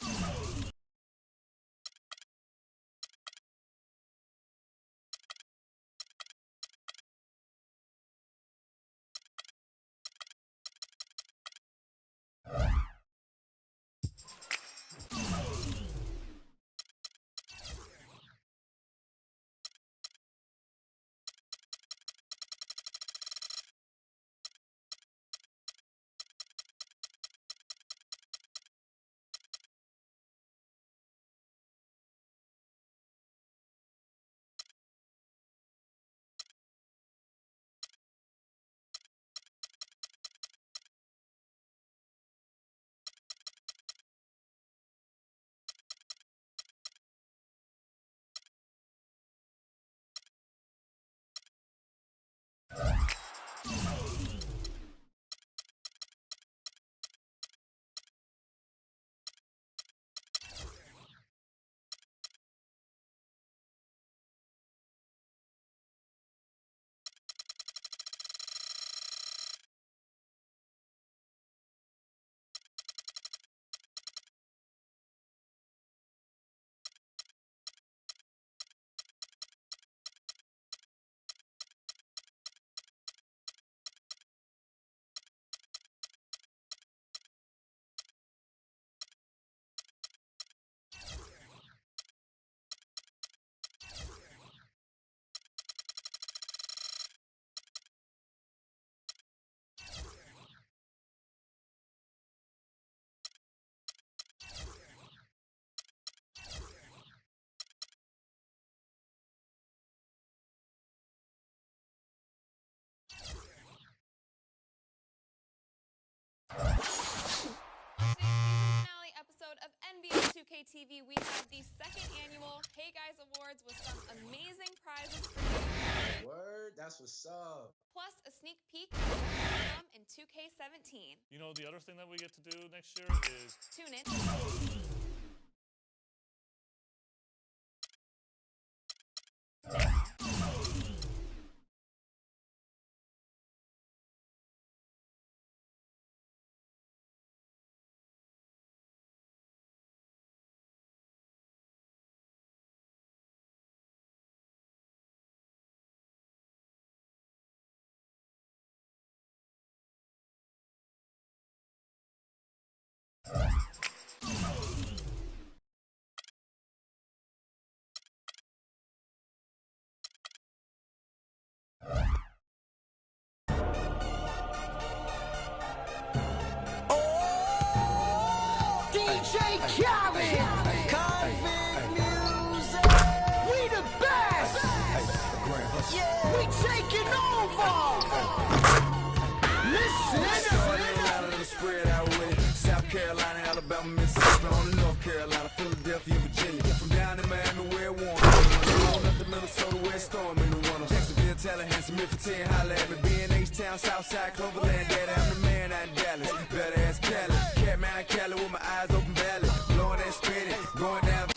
Finale episode of NBA 2K TV, we have the second annual Hey Guys Awards with some amazing prizes for you. Word, that's what's up. Plus a sneak peek at what's to come in 2K17. You know, the other thing that we get to do next year is Tune in. DJ Khaled, Convict Music. We the best. Yeah, we taking over. Listen. Spread out with it. South Carolina, Alabama, Mississippi, on to North Carolina, Philadelphia, Virginia. From down in Miami where it warm. On up to Minnesota where it's storm in the winter. Jacksonville, Tallahassee, Memphis, 10, holla at me. Being H-Town, Southside, Cloverland, Daddy, I'm the man out in Dallas. Better ass Cali. Catman Cali with my eyes open valley. Blowing and spinning, going down.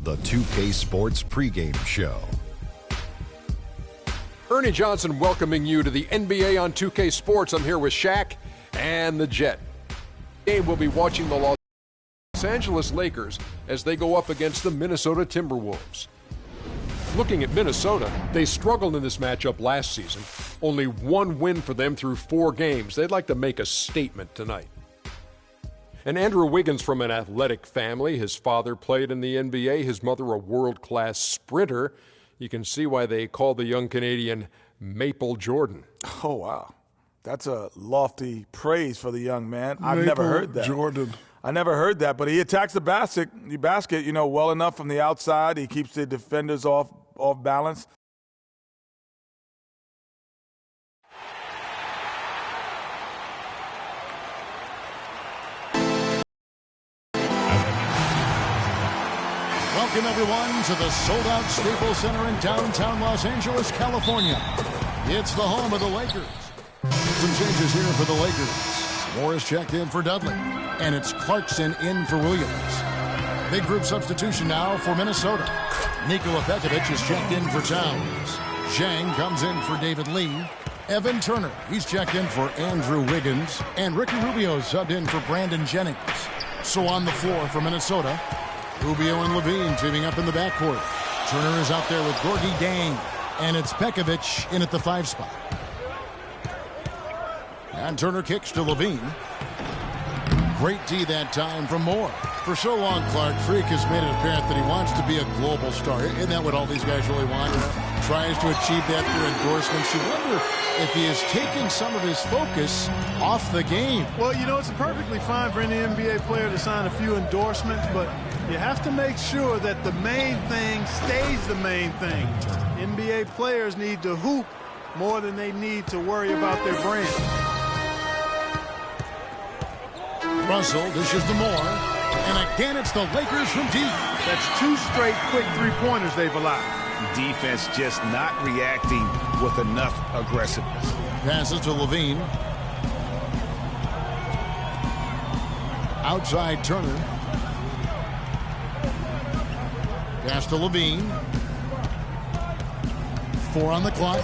The 2K Sports pregame show. Ernie Johnson welcoming you to the NBA on 2K Sports. I'm here with Shaq and the Jet. Game we'll be watching the Los Angeles Lakers as they go up against the Minnesota Timberwolves. Looking at Minnesota, they struggled in this matchup last season. Only one win for them through 4 games. They'd like to make a statement tonight. And Andrew Wiggins from an athletic family. His father played in the NBA, his mother a world-class sprinter. You can see why they call the young Canadian Maple Jordan. Oh, wow. That's a lofty praise for the young man. I've never heard that. Jordan. I never heard that, but he attacks the basket, well enough from the outside. He keeps the defenders off balance. Welcome, everyone, to the sold-out Staples Center in downtown Los Angeles, California. It's the home of the Lakers. Some changes here for the Lakers. Morris checked in for Dudley, and it's Clarkson in for Williams. Big group substitution now for Minnesota. Nikola Pekovic is checked in for Towns. Zhang comes in for David Lee. Evan Turner, he's checked in for Andrew Wiggins. And Ricky Rubio subbed in for Brandon Jennings. So on the floor for Minnesota, Rubio and Levine teaming up in the backcourt. Turner is out there with Gorgie Dang. And it's Pekovic in at the 5 spot. And Turner kicks to Levine. Great D that time from Moore. For so long, Clark, Freak has made it apparent that he wants to be a global star. Isn't that what all these guys really want? Tries to achieve that through endorsements. You wonder if he has taken some of his focus off the game. Well, you know, it's perfectly fine for any NBA player to sign a few endorsements, but you have to make sure that the main thing stays the main thing. NBA players need to hoop more than they need to worry about their brand. Russell dishes to Moore. And again, it's the Lakers from deep. That's 2 straight quick three-pointers they've allowed. Defense just not reacting with enough aggressiveness. Passes to Levine. Outside Turner. Pass to Levine. 4 on the clock.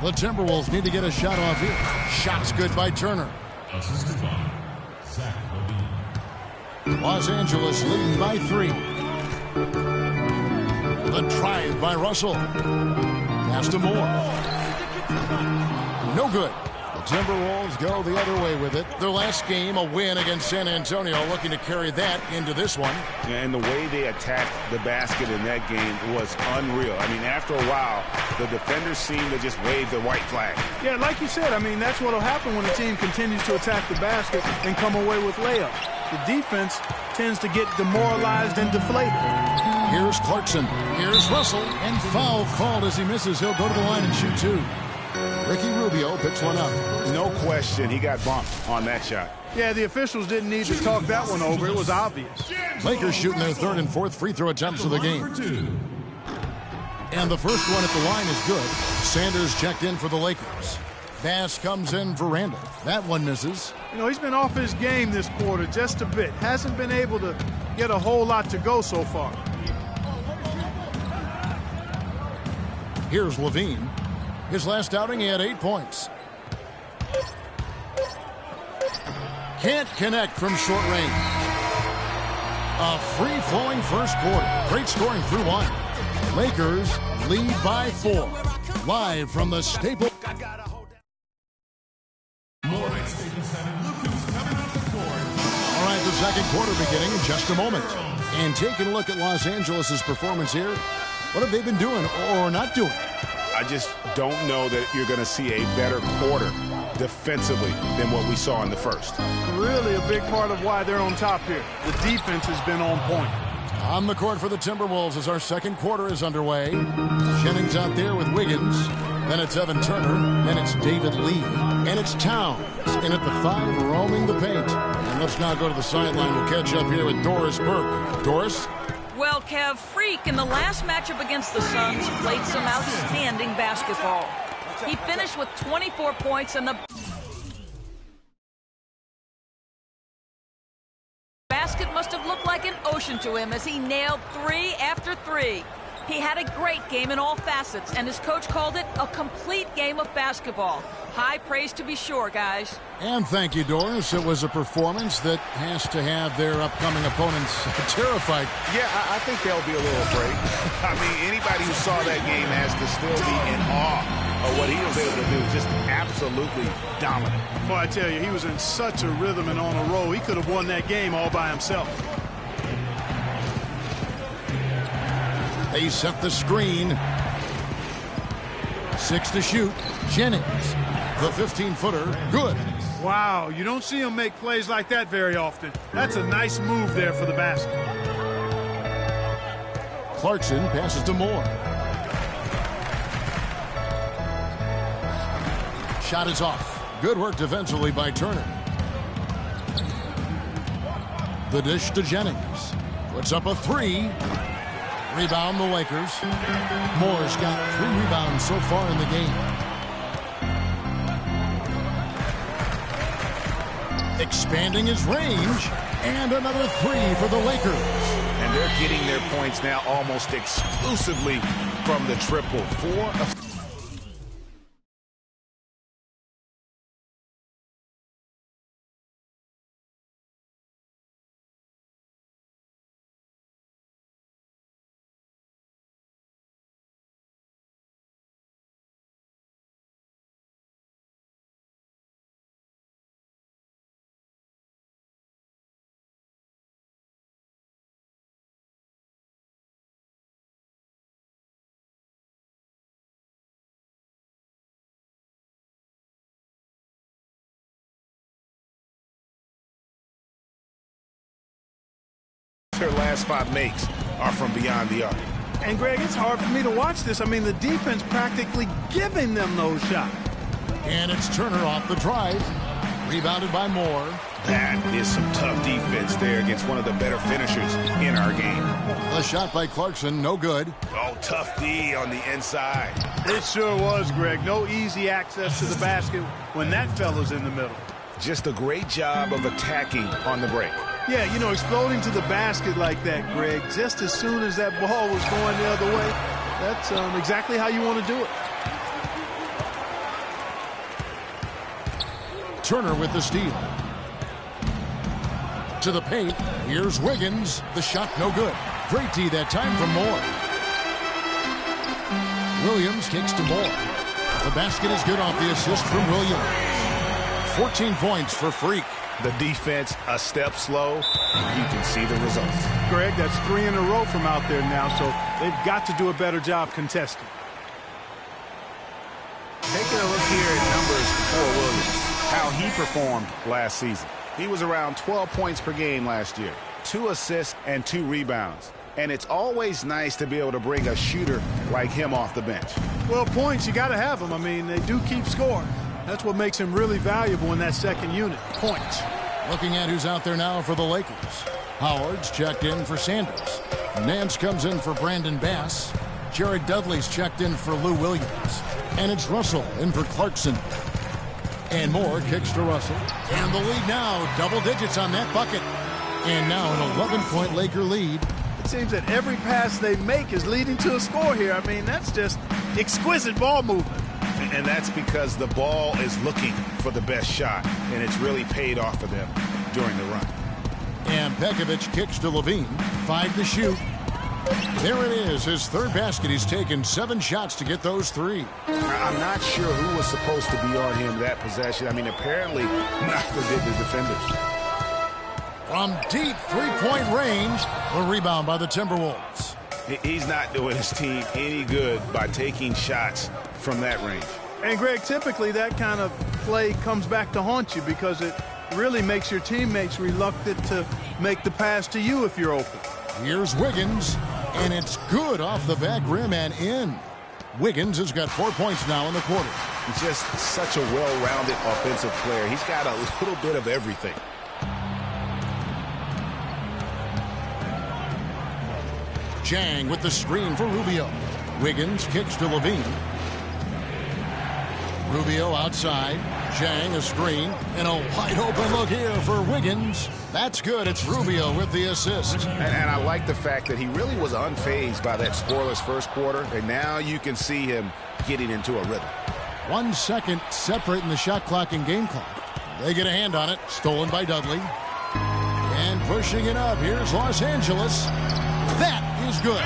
The Timberwolves need to get a shot off here. Shot's good by Turner. Assisted by Zach Levine. Los Angeles leading by 3. The drive by Russell. Pass to Moore. No good. The Timberwolves go the other way with it. Their last game, a win against San Antonio, looking to carry that into this one. Yeah, and the way they attacked the basket in that game was unreal. I mean, after a while, the defenders seemed to just wave the white flag. Yeah, like you said, I mean, that's what will happen when a team continues to attack the basket and come away with layups. The defense tends to get demoralized and deflated. Here's Clarkson. Here's Russell. And foul called as he misses. He'll go to the line and shoot 2. Ricky Rubio picks one up. No question, he got bumped on that shot. Yeah, the officials didn't need to talk that one over. It was obvious. Lakers shooting their 3rd and 4th free throw attempts of the game. And the first one at the line is good. Sanders checked in for the Lakers. Bass comes in for Randall. That one misses. You know, he's been off his game this quarter just a bit. Hasn't been able to get a whole lot to go so far. Here's Levine. His last outing, he had 8 points. Can't connect from short range. A free-flowing first quarter. Great scoring through 1. Lakers lead by 4. Live from the Staples. All right, the second quarter beginning in just a moment. And taking a look at Los Angeles' performance here. What have they been doing or not doing? I just don't know that you're going to see a better quarter defensively than what we saw in the first. Really a big part of why they're on top here. The defense has been on point. On the court for the Timberwolves as our second quarter is underway. Jennings out there with Wiggins. Then it's Evan Turner. Then it's David Lee. And it's Towns in at the 5, roaming the paint. And let's now go to the sideline. We'll catch up here with Doris Burke. Doris? Well, Kev, Freak in the last matchup against the Suns played some outstanding basketball. He finished with 24 points and the basket must have looked like an ocean to him as he nailed 3 after 3. He had a great game in all facets, and his coach called it a complete game of basketball. High praise to be sure, guys. And thank you, Doris. It was a performance that has to have their upcoming opponents terrified. Yeah, I think they'll be a little afraid. I mean, anybody who saw that game has to still be in awe of what he was able to do. Just absolutely dominant. Well, I tell you, he was in such a rhythm and on a roll. He could have won that game all by himself. They set the screen. 6 to shoot. Jennings, the 15-footer, good. Wow, you don't see him make plays like that very often. That's a nice move there for the basket. Clarkson passes to Moore. Shot is off. Good work defensively by Turner. The dish to Jennings. Puts up a 3. Rebound the Lakers. Moore's got 3 rebounds so far in the game. expanding his range, and another three for the Lakers. And they're getting their points now almost exclusively from the triple. Their last 5 makes are from beyond the arc. And, Greg, it's hard for me to watch this. I mean, the defense practically giving them those shots. And it's Turner off the drive. Rebounded by Moore. That is some tough defense there against one of the better finishers in our game. The shot by Clarkson, no good. Oh, tough D on the inside. It sure was, Greg. No easy access to the basket when that fella's in the middle. Just a great job of attacking on the break. Yeah, you know, exploding to the basket like that, Greg, just as soon as that ball was going the other way, that's exactly how you want to do it. Turner with the steal. To the paint. Here's Wiggins. The shot no good. Great D that time from Moore. Williams kicks to Moore. The basket is good off the assist from Williams. 14 points for Freak. The defense a step slow, and you can see the results. Greg, that's 3 in a row from out there now, so they've got to do a better job contesting. Taking a look here at numbers for Williams, how he performed last season. He was around 12 points per game last year, 2 assists and 2 rebounds. And it's always nice to be able to bring a shooter like him off the bench. Well, points, you got to have them. I mean, they do keep scoring. That's what makes him really valuable in that second unit, points. Looking at who's out there now for the Lakers. Howard's checked in for Sanders. Nance comes in for Brandon Bass. Jared Dudley's checked in for Lou Williams. And it's Russell in for Clarkson. And Moore kicks to Russell. And the lead now, double digits on that bucket. And now an 11-point Laker lead. It seems that every pass they make is leading to a score here. I mean, that's just exquisite ball movement. And that's because the ball is looking for the best shot, and it's really paid off for them during the run. And Pekovic kicks to Levine. 5 to shoot. There it is, his third basket. He's taken 7 shots to get those 3. I'm not sure who was supposed to be on him that possession. I mean, apparently neither did the defenders. From deep three-point range, the rebound by the Timberwolves. He's not doing his team any good by taking shots from that range. And, Greg, typically that kind of play comes back to haunt you because it really makes your teammates reluctant to make the pass to you if you're open. Here's Wiggins, and it's good off the back rim and in. Wiggins has got 4 points now in the quarter. He's just such a well-rounded offensive player. He's got a little bit of everything. Jang with the screen for Rubio. Wiggins kicks to Levine. Rubio outside. Jang a screen. And a wide open look here for Wiggins. That's good. It's Rubio with the assist. And I like the fact that he really was unfazed by that scoreless first quarter. And now you can see him getting into a rhythm. 1 second separating the shot clock and game clock. They get a hand on it. Stolen by Dudley. And pushing it up. Here's Los Angeles. That is good.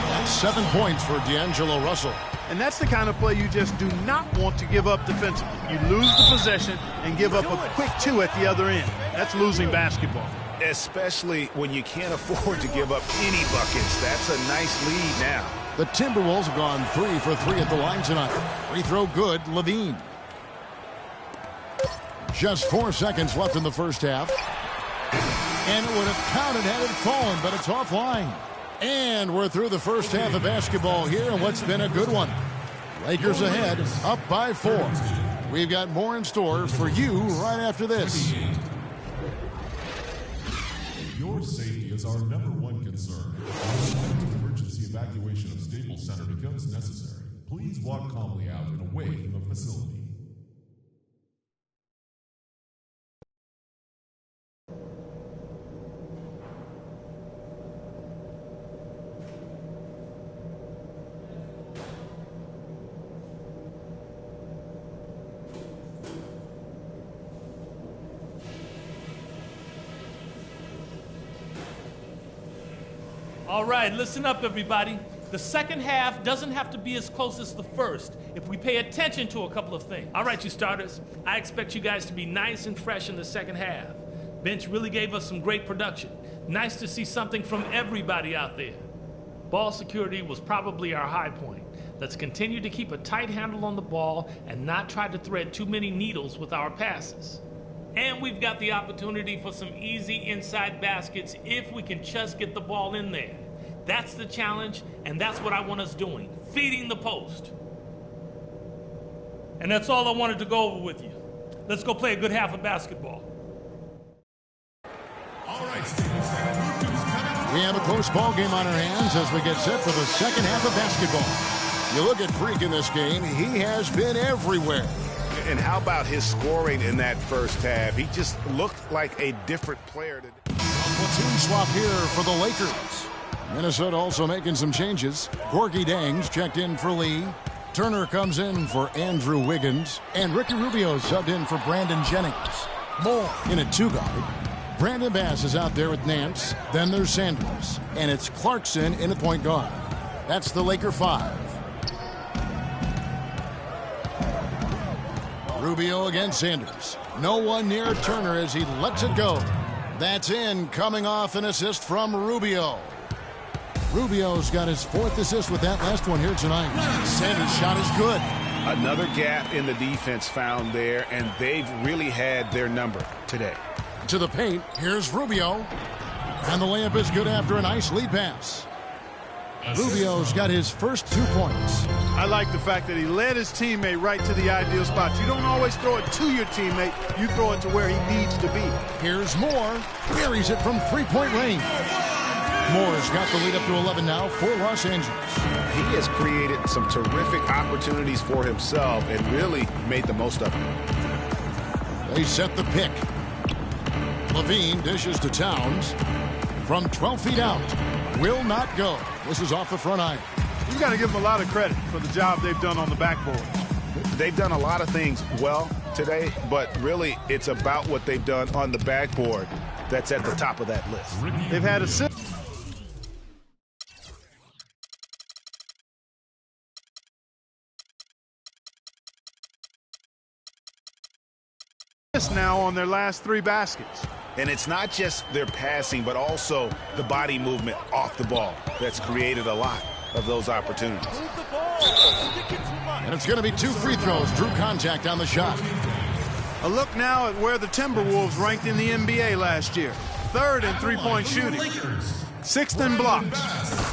That's 7 points for D'Angelo Russell. And that's the kind of play you just do not want to give up defensively. You lose the possession and give up a quick 2 at the other end. That's losing basketball. Especially when you can't afford to give up any buckets. That's a nice lead now. The Timberwolves have gone 3 for 3 at the line tonight. Free throw good, Levine. Just 4 seconds left in the first half. And it would have counted had it fallen, but it's offline. And we're through the first half of basketball here, and what's been a good one. Lakers ahead, up by 4. We've got more in store for you right after this. Your safety is our #1 concern. When emergency evacuation of Staples Center becomes necessary, please walk calmly out and away from the facility. All right, listen up, everybody. The second half doesn't have to be as close as the first if we pay attention to a couple of things. All right, you starters, I expect you guys to be nice and fresh in the second half. Bench really gave us some great production. Nice to see something from everybody out there. Ball security was probably our high point. Let's continue to keep a tight handle on the ball and not try to thread too many needles with our passes. And we've got the opportunity for some easy inside baskets if we can just get the ball in there. That's the challenge, and that's what I want us doing, feeding the post. And that's all I wanted to go over with you. Let's go play a good half of basketball. All right, Steelers fans, look who's coming. We have a close ball game on our hands as we get set for the second half of basketball. You look at Freak in this game, he has been everywhere. And how about his scoring in that first half? He just looked like a different player today. Platoon swap here for the Lakers. Minnesota also making some changes. Gorgie Dangs checked in for Lee. Turner comes in for Andrew Wiggins. And Ricky Rubio subbed in for Brandon Jennings. Moore in a two-guard. Brandon Bass is out there with Nance. Then there's Sanders. And it's Clarkson in at point guard. That's the Laker 5. Rubio against Sanders. No one near Turner as he lets it go. That's in, coming off an assist from Rubio. Rubio's got his 4th assist with that last one here tonight. Sanders' shot is good. Another gap in the defense found there, and they've really had their number today. To the paint, here's Rubio. And the layup is good after a nice lead pass. Rubio's got his first 2 points. I like the fact that he led his teammate right to the ideal spot. You don't always throw it to your teammate. You throw it to where he needs to be. Here's Moore. Buries it from three-point range. Moore's got the lead up to 11 now for Los Angeles. He has created some terrific opportunities for himself and really made the most of them. They set the pick. Levine dishes to Towns. From 12 feet out. Will not go. This is off the front iron. You got to give them a lot of credit for the job they've done on the backboard. They've done a lot of things well today, but really it's about what they've done on the backboard that's at the top of that list. They've had assists. Now on their last 3 baskets. And it's not just their passing, but also the body movement off the ball that's created a lot of those opportunities. And it's going to be 2 free throws. Drew contact on the shot. A look now at where the Timberwolves ranked in the NBA last year. 3rd in three-point shooting. 6th in blocks.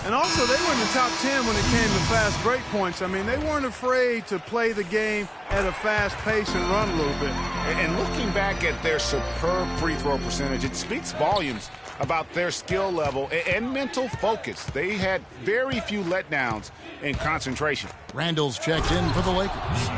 And also, they were in the top 10 when it came to fast break points. I mean, they weren't afraid to play the game at a fast pace and run a little bit. And looking back at their superb free throw percentage, it speaks volumes about their skill level and mental focus. They had very few letdowns in concentration. Randall's checked in for the Lakers.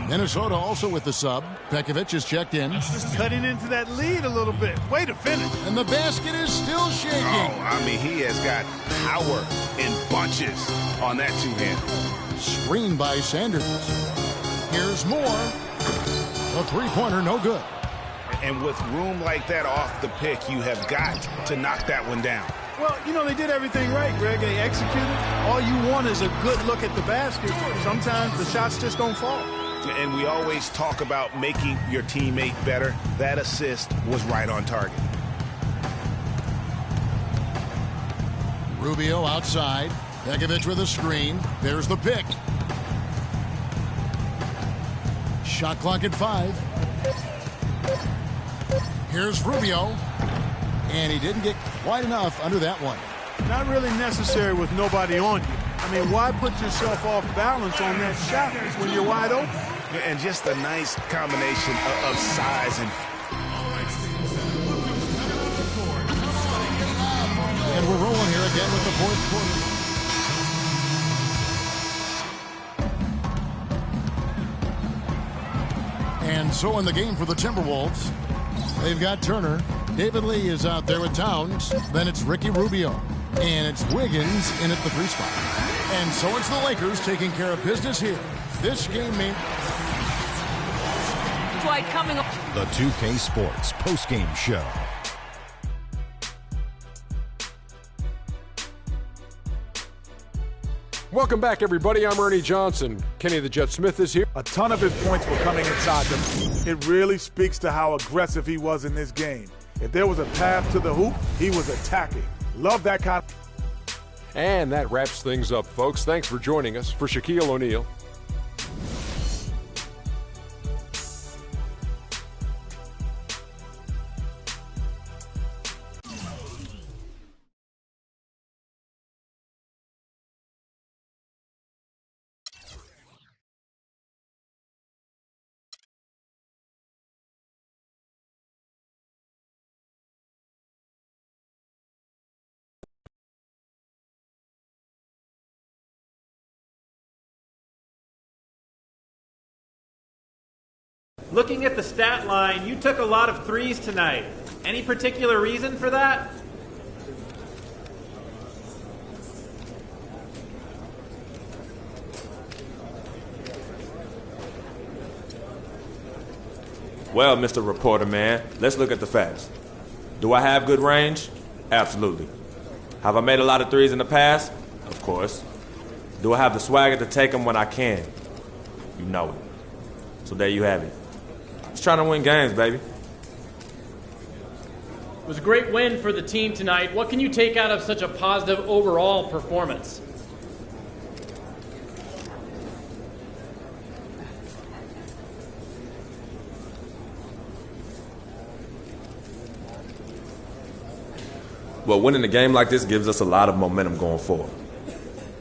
Minnesota also with the sub. Pekovic is checked in. Cutting into that lead a little bit. Way to finish. And the basket is still shaking. Oh, I mean, he has got power in bunches on that two-handed. Screened by Sanders. Here's Moore. A three-pointer, no good. And with room like that off the pick, you have got to knock that one down. Well, you know, they did everything right, Greg. They executed. All you want is a good look at the basket. Sometimes the shots just don't fall. And we always talk about making your teammate better. That assist was right on target. Rubio outside. Pekovic with a screen. There's the pick. Shot clock at 5. Here's Rubio. And he didn't get quite enough under that one. Not really necessary with nobody on you. I mean, why put yourself off balance on that shot when you're wide open? And just a nice combination of size and... And we're rolling here again with the fourth quarter. And so in the game for the Timberwolves, they've got Turner. David Lee is out there with Towns. Then it's Ricky Rubio. And it's Wiggins in at the 3 spot. And so it's the Lakers taking care of business here. This game may... Dwight coming up. The 2K Sports postgame show. Welcome back, everybody. I'm Ernie Johnson. Kenny the Jet Smith is here. A ton of his points were coming inside them. It really speaks to how aggressive he was in this game. If there was a path to the hoop, he was attacking. Love that kind of... And that wraps things up, folks. Thanks for joining us. For Shaquille O'Neal. Looking at the stat line, you took a lot of threes tonight. Any particular reason for that? Well, Mr. Reporter Man, let's look at the facts. Do I have good range? Absolutely. Have I made a lot of threes in the past? Of course. Do I have the swagger to take them when I can? You know it. So there you have it. Just trying to win games, baby. It was a great win for the team tonight. What can you take out of such a positive overall performance? Well, winning a game like this gives us a lot of momentum going forward.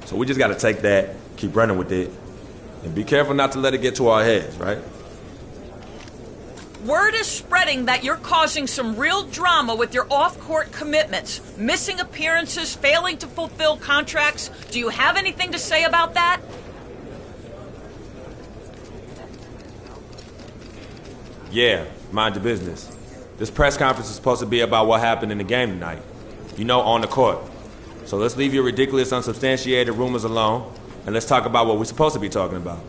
So we just got to take that, keep running with it, and be careful not to let it get to our heads, right? Word is spreading that you're causing some real drama with your off-court commitments, missing appearances, failing to fulfill contracts. Do you have anything to say about that? Yeah, mind your business. This press conference is supposed to be about what happened in the game tonight. You know, on the court. So let's leave your ridiculous, unsubstantiated rumors alone, and let's talk about what we're supposed to be talking about.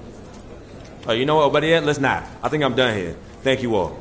Oh, you know what, better yet, let's not. I think I'm done here. Thank you all.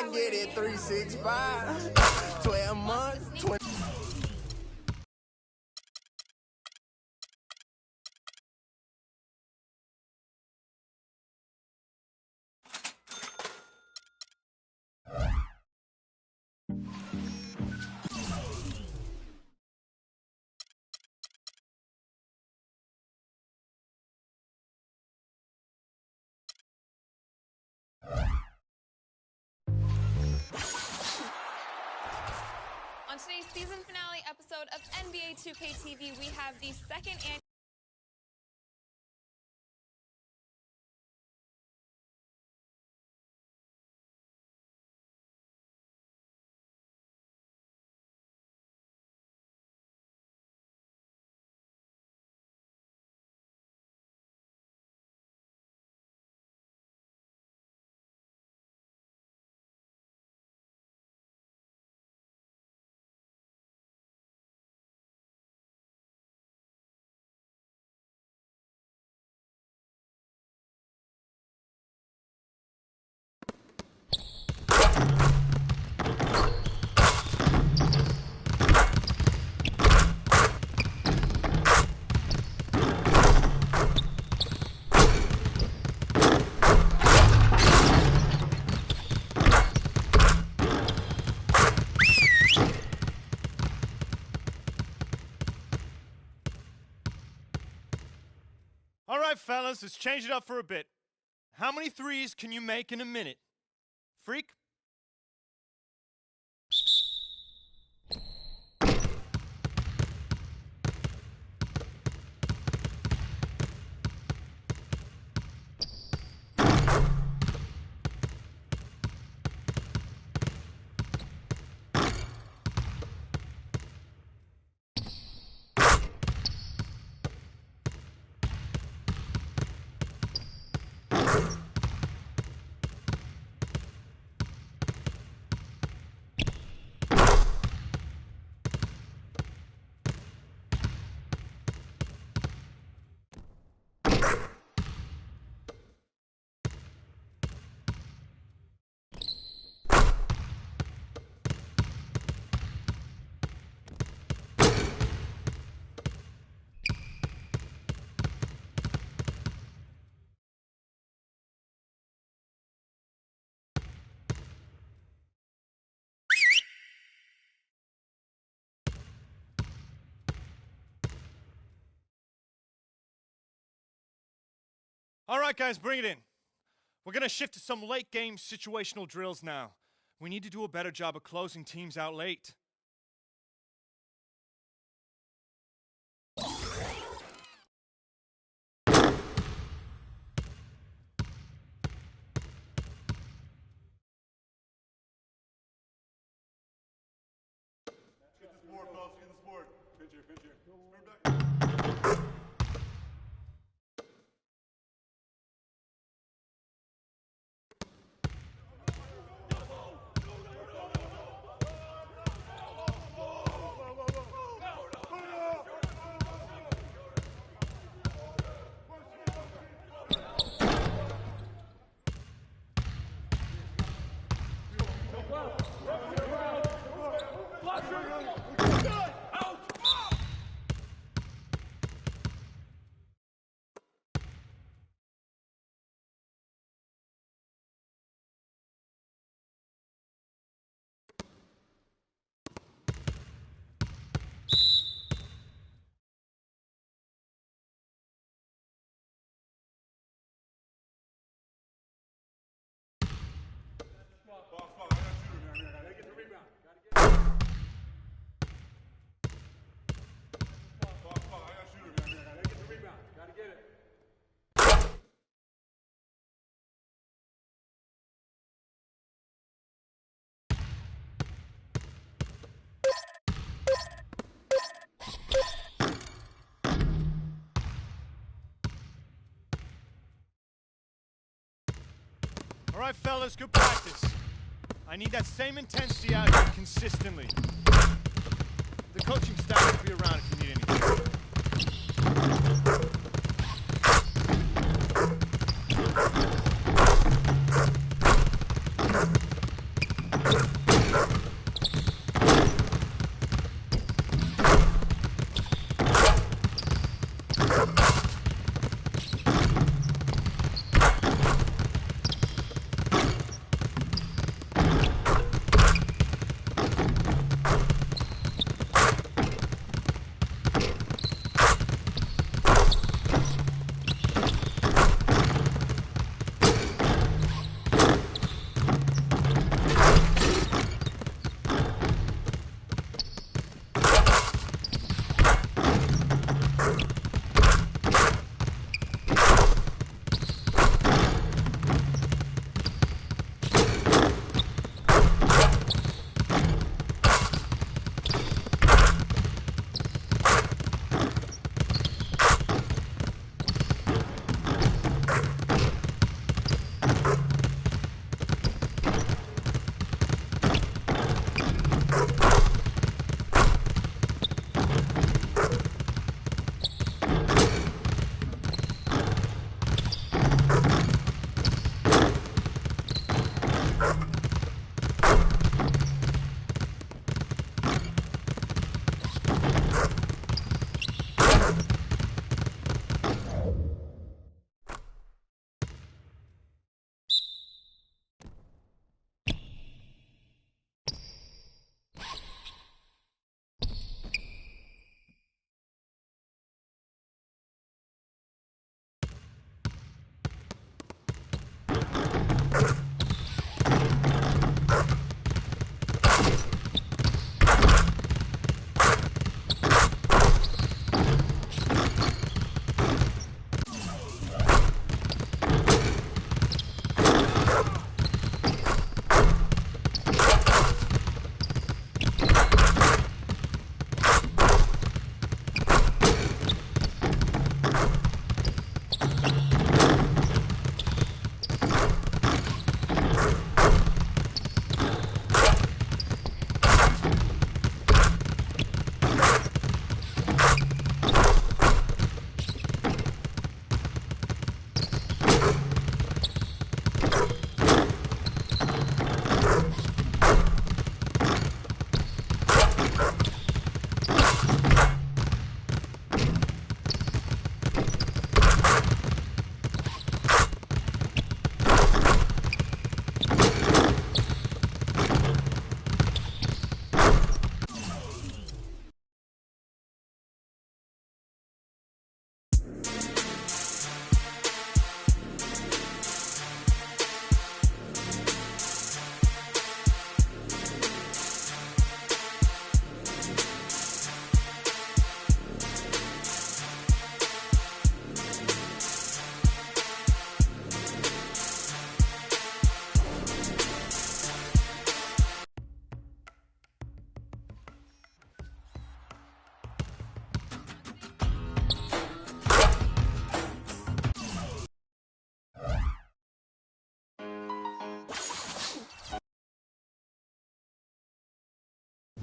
I get it, 365, 12 months, 20. On today's season finale episode of NBA 2K TV, we have the second annual All right, fellas, let's change it up for a bit. How many threes can you make in a minute? Freak? All right, guys, bring it in. We're going to shift to some late game situational drills now. We need to do a better job of closing teams out late. All right, fellas, good practice. I need that same intensity out here consistently. The coaching staff will be around if you need anything.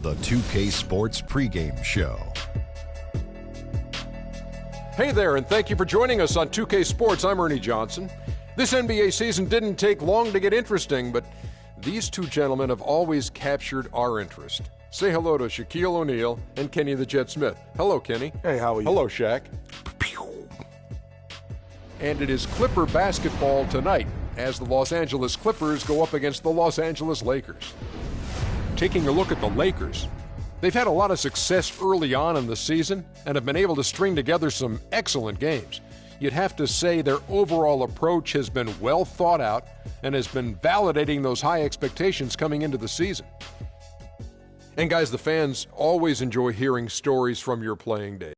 the 2K Sports pregame show. Hey there, and thank you for joining us on 2K Sports. I'm Ernie Johnson. This NBA season didn't take long to get interesting, but these two gentlemen have always captured our interest. Say hello to Shaquille O'Neal and Kenny the Jet Smith. Hello, Kenny. Hey, how are you? Hello, Shaq. And it is Clipper basketball tonight as the Los Angeles Clippers go up against the Los Angeles Lakers. Taking a look at the Lakers, they've had a lot of success early on in the season and have been able to string together some excellent games. You'd have to say their overall approach has been well thought out and has been validating those high expectations coming into the season. And guys, the fans always enjoy hearing stories from your playing days.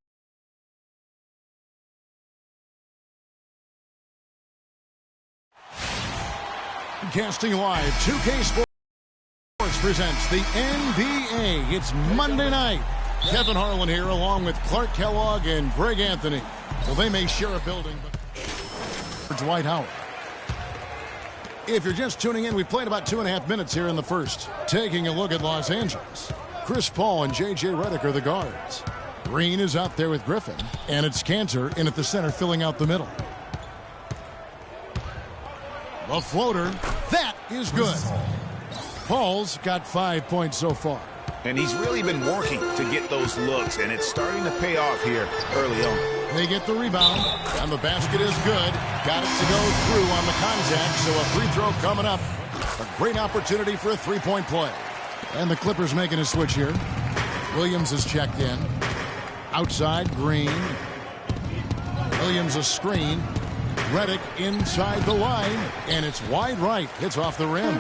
Casting live, 2K Sports presents the NBA. It's Monday night. Kevin Harlan here along with Clark Kellogg and Greg Anthony. Well, they may share a building, but Dwight Howard. If you're just tuning in, we played about 2.5 minutes here in the first. Taking a look at Los Angeles. Chris Paul and J.J. Redick are the guards. Green is out there with Griffin, and it's Cantor in at the center filling out the middle. The floater, that is good. Paul's got 5 points so far. And he's really been working to get those looks, and it's starting to pay off here early on. They get the rebound, and the basket is good. Got it to go through on the contact, so a free throw coming up. A great opportunity for a three-point play. And the Clippers making a switch here. Williams is checked in. Outside, Green. Williams a screen. Redick inside the line, and it's wide right. It's off the rim.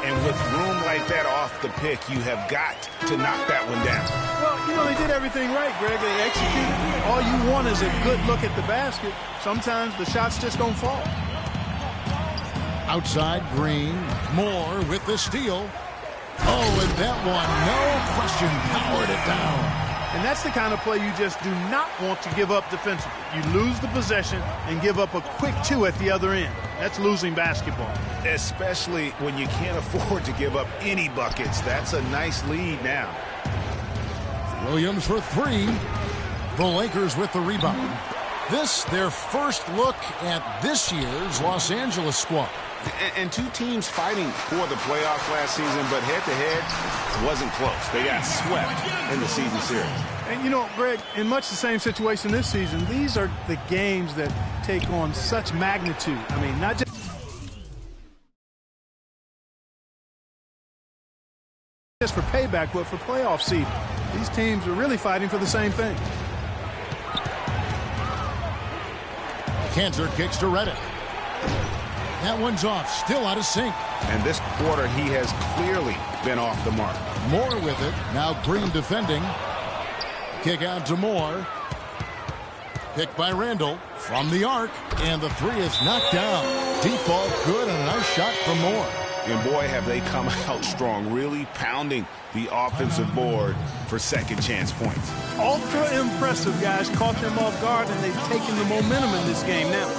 And with room like that off the pick, you have got to knock that one down. Well, you know, they did everything right, Greg. They executed. All you want is a good look at the basket. Sometimes the shots just don't fall. Outside, Green. Moore with the steal. Oh, and that one, no question, powered it down. And that's the kind of play you just do not want to give up defensively. You lose the possession and give up a quick two at the other end. That's losing basketball. Especially when you can't afford to give up any buckets. That's a nice lead now. Williams for three. The Lakers with the rebound. This, their first look at this year's Los Angeles squad. And two teams fighting for the playoffs last season, but head-to-head wasn't close. They got swept in the season series. And, you know, Greg, in much the same situation this season, these are the games that take on such magnitude. I mean, not just for payback, but for playoff seeding. These teams are really fighting for the same thing. Cantor kicks to Redick. That one's off, still out of sync. And this quarter, he has clearly been off the mark. Moore with it. Now Green defending. Kick out to Moore. Picked by Randall from the arc. And the three is knocked down. Deep ball good and a nice shot from Moore. And boy, have they come out strong, really pounding the offensive board for second chance points. Ultra impressive, guys. Caught them off guard, and they've taken the momentum in this game now.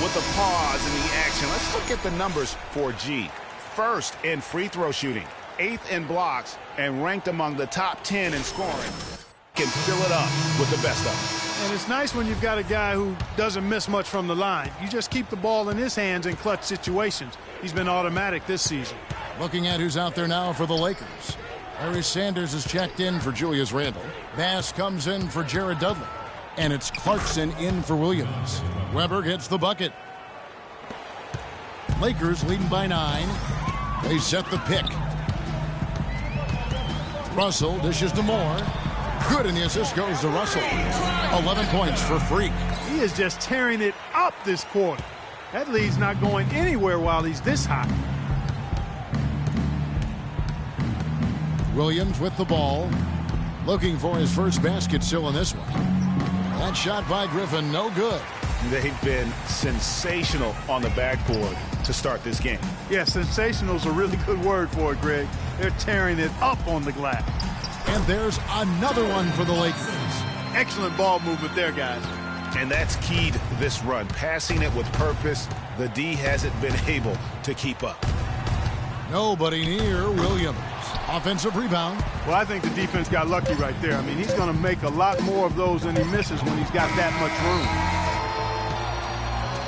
With the pause in the action, let's look at the numbers for G. First in free throw shooting, 8th in blocks, and ranked among the top 10 in scoring. Can fill it up with the best of them. And it's nice when you've got a guy who doesn't miss much from the line. You just keep the ball in his hands in clutch situations. He's been automatic this season. Looking at who's out there now for the Lakers. Larry Sanders is checked in for Julius Randle. Bass comes in for Jared Dudley. And it's Clarkson in for Williams. Weber gets the bucket. Lakers leading by 9. They set the pick. Russell dishes to Moore. Good, and the assist goes to Russell. 11 points for Freak. He is just tearing it up this quarter. That lead's not going anywhere while he's this hot. Williams with the ball. Looking for his first basket still in this one. That shot by Griffin, no good. They've been sensational on the backboard to start this game. Yeah, sensational is a really good word for it, Greg. They're tearing it up on the glass. And there's another one for the Lakers. Excellent ball movement there, guys. And that's key to this run, passing it with purpose The D hasn't been able to keep up. Nobody near Williams. Offensive rebound. Well, I think the defense got lucky right there. I mean, he's going to make a lot more of those than he misses when he's got that much room.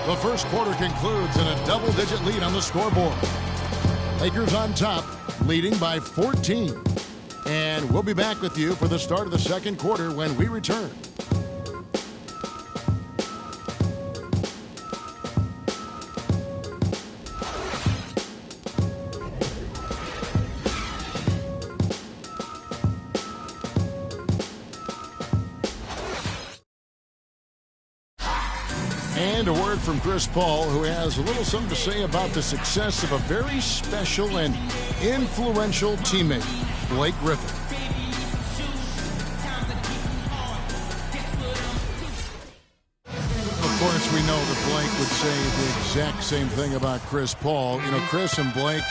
The first quarter concludes in a double-digit lead on the scoreboard. Lakers on top, leading by 14. And we'll be back with you for the start of the second quarter when we return. And a word from Chris Paul, who has a little something to say about the success of a very special and influential teammate, Blake Griffin. Of course, we know that Blake would say the exact same thing about Chris Paul. You know, Chris and Blake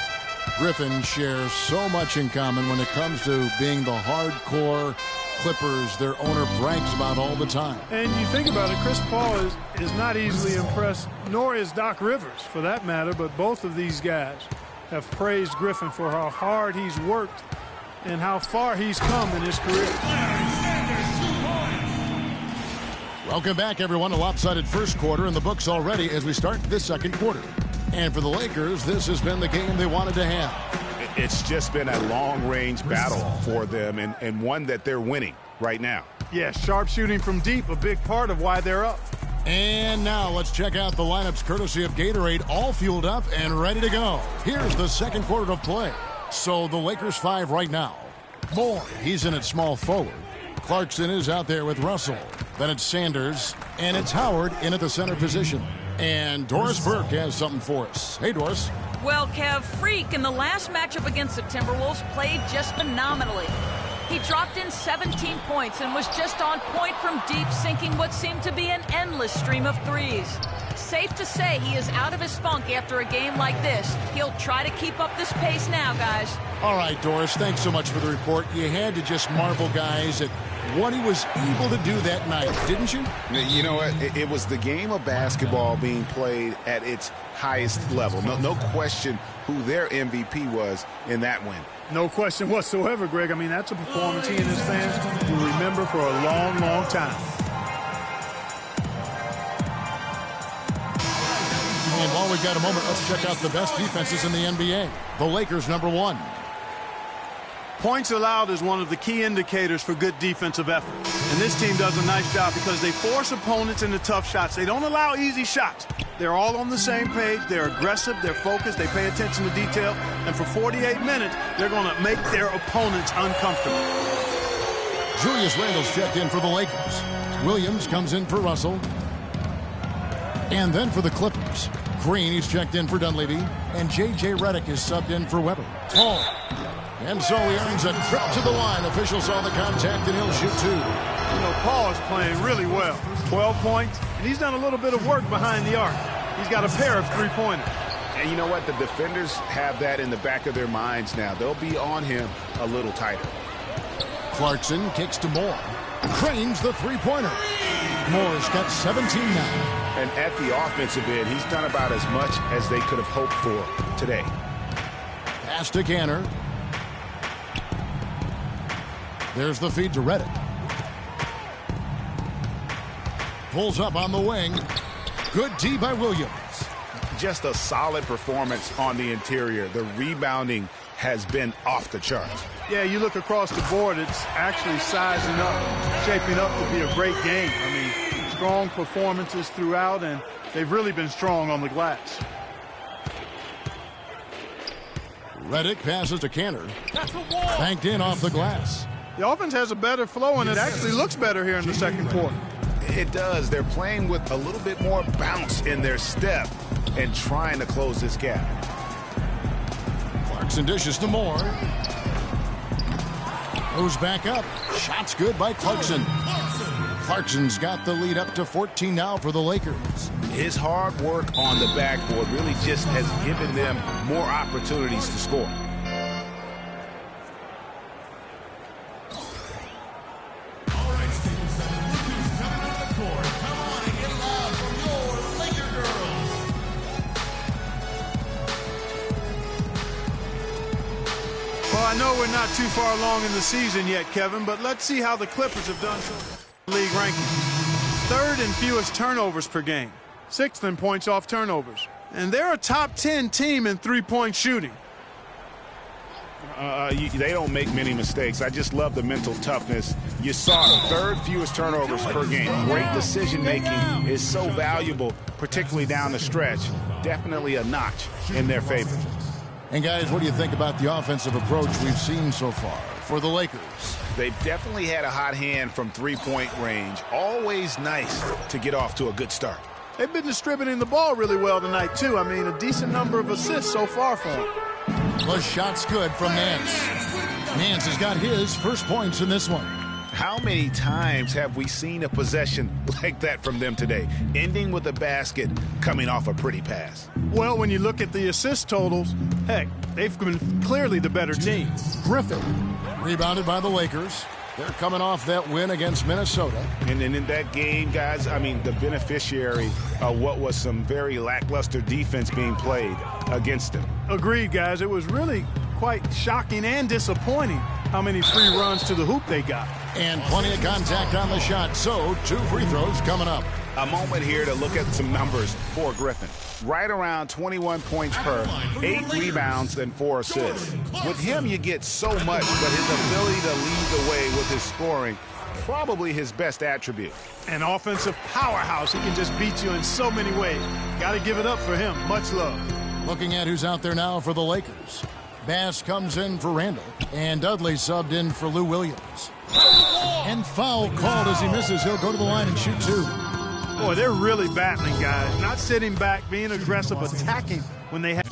Griffin share so much in common when it comes to being the hardcore Clippers their owner brags about all the time. And you think about it, Chris Paul is not easily impressed, nor is Doc Rivers for that matter, but both of these guys have praised Griffin for how hard he's worked and how far he's come in his career. Welcome back, everyone. A lopsided first quarter in the books already as we start this second quarter. And for the Lakers, this has been the game they wanted to have. It's just been a long-range battle for them and one that they're winning right now. Yeah, sharp shooting from deep, a big part of why they're up. And now let's check out the lineups courtesy of Gatorade, all fueled up and ready to go. Here's the second quarter of play. So the Lakers 5 right now. Moore, he's in at small forward. Clarkson is out there with Russell. Then it's Sanders, and it's Howard in at the center position. And Doris Burke has something for us. Hey, Doris. Well, Kev, Freak in the last matchup against the Timberwolves played just phenomenally. He dropped in 17 points and was just on point from deep, sinking what seemed to be an endless stream of threes. Safe to say he is out of his funk after a game like this. He'll try to keep up this pace now, guys. All right, Doris, thanks so much for the report. You had to just marvel, guys, at what he was able to do that night, didn't you? You know what? It was the game of basketball being played at its highest level. No question who their MVP was in that win. No question whatsoever, Greg. I mean, that's a performance he and his fans will remember for a long, long time. And while we've got a moment, let's check out the best defenses in the NBA. The Lakers, number 1. Points allowed is one of the key indicators for good defensive effort. And this team does a nice job because they force opponents into tough shots. They don't allow easy shots. They're all on the same page. They're aggressive. They're focused. They pay attention to detail. And for 48 minutes, they're going to make their opponents uncomfortable. Julius Randle's checked in for the Lakers. Williams comes in for Russell. And then for the Clippers, Green, he's checked in for Dunleavy. And J.J. Redick is subbed in for Weber. Paul. And so he earns a trip to the line. Officials saw the contact, and he'll shoot 2. You know, Paul is playing really well. 12 points, and he's done a little bit of work behind the arc. He's got a pair of three-pointers. And you know what? The defenders have that in the back of their minds now. They'll be on him a little tighter. Clarkson kicks to Moore. Cranes the three-pointer. Moore's got 17 now. And at the offensive end, he's done about as much as they could have hoped for today. Pass to Canner. There's the feed to Redick. Pulls up on the wing. Good D by Williams. Just a solid performance on the interior. The rebounding has been off the charts. Yeah, you look across the board, it's actually sizing up, shaping up to be a great game. I mean, strong performances throughout, and they've really been strong on the glass. Redick passes to Canner. Banked in off the glass. The offense has a better flow, and it actually looks better here in the second quarter. It does. They're playing with a little bit more bounce in their step and trying to close this gap. Clarkson dishes to Moore. Goes back up. Shot's good by Clarkson. Clarkson's got the lead up to 14 now for the Lakers. His hard work on the backboard really just has given them more opportunities to score. I know we're not too far along in the season yet, Kevin, but let's see how the Clippers have done so far in the league rankings. 3rd in fewest turnovers per game. 6th in points off turnovers. And they're a top 10 team in three-point shooting. They don't make many mistakes. I just love the mental toughness. You saw 3rd fewest turnovers per game. Great decision-making is so valuable, particularly down the stretch. Definitely a notch in their favor. And, guys, what do you think about the offensive approach we've seen so far for the Lakers? They've definitely had a hot hand from three-point range. Always nice to get off to a good start. They've been distributing the ball really well tonight, too. I mean, a decent number of assists so far for them. The shot's good from Nance. Nance has got his first points in this one. How many times have we seen a possession like that from them today, ending with a basket coming off a pretty pass? Well, when you look at the assist totals, heck, they've been clearly the better team. Griffin, rebounded by the Lakers. They're coming off that win against Minnesota. And then in that game, guys, I mean, the beneficiary of what was some very lackluster defense being played against them. Agreed, guys. It was really quite shocking and disappointing how many free runs to the hoop they got. And plenty of contact on the shot, so 2 free throws coming up. A moment here to look at some numbers for Griffin. Right around 21 points per, 8 rebounds, and 4 assists. With him, you get so much, but his ability to lead the way with his scoring, probably his best attribute. An offensive powerhouse. He can just beat you in so many ways. Got to give it up for him. Much love. Looking at who's out there now for the Lakers. Bass comes in for Randall, and Dudley subbed in for Lou Williams. And foul called as he misses. He'll go to the line and shoot 2. Boy, they're really battling, guys. Not sitting back, being aggressive, attacking when they have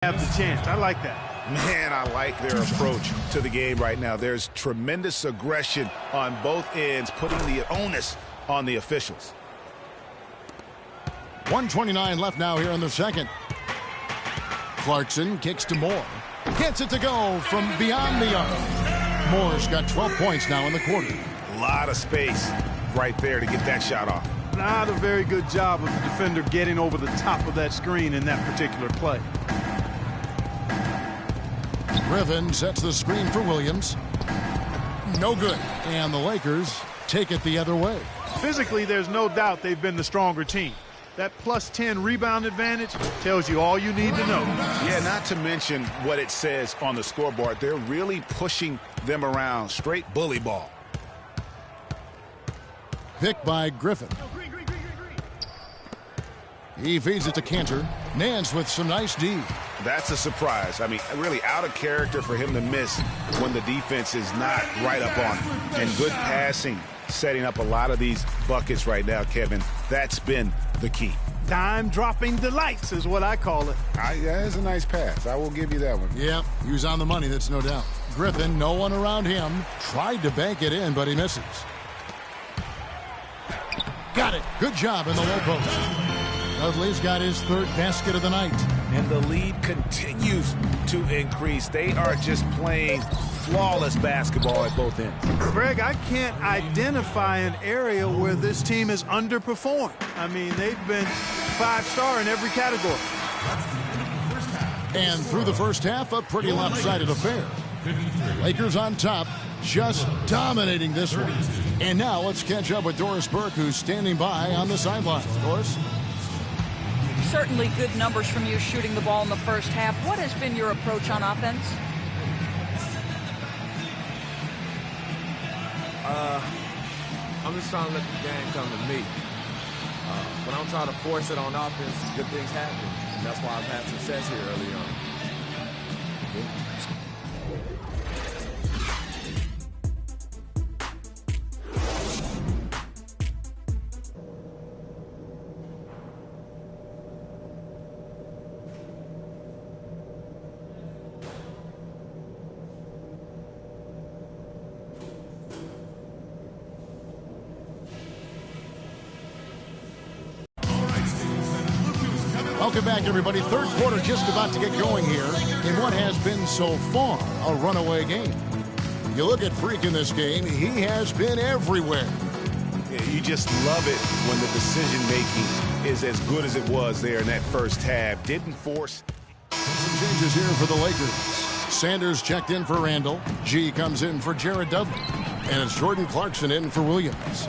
the chance. I like that. Man, I like their approach to the game right now. There's tremendous aggression on both ends, putting the onus on the officials. 1:29 left now here in the second. Clarkson kicks to Moore. Gets it to go from beyond the arc. Moore's got 12 points now in the quarter. A lot of space right there to get that shot off. Not a very good job of the defender getting over the top of that screen in that particular play. Griffin sets the screen for Williams. No good. And the Lakers take it the other way. Physically, there's no doubt they've been the stronger team. That +10 rebound advantage tells you all you need to know. Yeah, not to mention what it says on the scoreboard. They're really pushing them around. Straight bully ball. Picked by Griffin. He feeds it to Cantor. Nance with some nice D. That's a surprise. I mean, really out of character for him to miss when the defense is not right up on him. And good passing, setting up a lot of these buckets right now, Kevin. That's been the key. Dime-dropping delights is what I call it. Yeah, it's a nice pass. I will give you that one. Yeah, he was on the money, that's no doubt. Griffin, no one around him, tried to bank it in, but he misses. Got it. Good job in the low post. Dudley's got his 3rd basket of the night. And the lead continues to increase. They are just playing flawless basketball at both ends. Greg, I can't identify an area where this team has underperformed. I mean, they've been 5-star in every category. And through the first half, a pretty lopsided affair. Lakers on top, just dominating this one. And now let's catch up with Doris Burke, who's standing by on the sideline. Doris? Certainly good numbers from you shooting the ball in the first half. What has been your approach on offense? I'm just trying to let the game come to me. When I'm trying to force it on offense, good things happen. And that's why I've had success here early on. Welcome back, everybody. 3rd quarter just about to get going here in what has been so far a runaway game. You look at Freak in this game, he has been everywhere. Yeah, you just love it when the decision-making is as good as it was there in that first half. Didn't force. Some changes here for the Lakers. Sanders checked in for Randall. G comes in for Jared Dudley. And it's Jordan Clarkson in for Williams.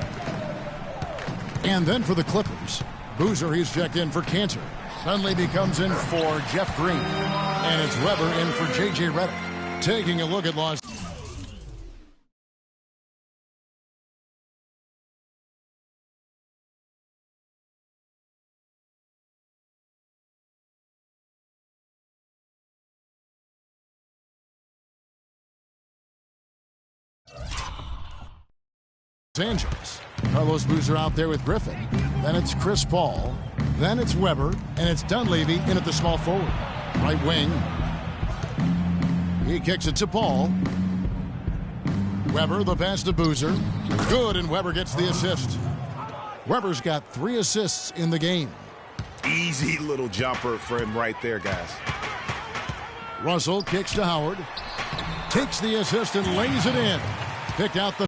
And then for the Clippers, Boozer, he's checked in for Cantor. Dunleavy comes in for Jeff Green. And it's Weber in for J.J. Redick. Taking a look at Los Angeles. Carlos Boozer out there with Griffin. Then it's Chris Paul. Then it's Weber. And it's Dunleavy in at the small forward. Right wing. He kicks it to Paul. Weber, the pass to Boozer. Good, and Weber gets the assist. Weber's got 3 assists in the game. Easy little jumper for him right there, guys. Russell kicks to Howard. Takes the assist and lays it in. Picked out the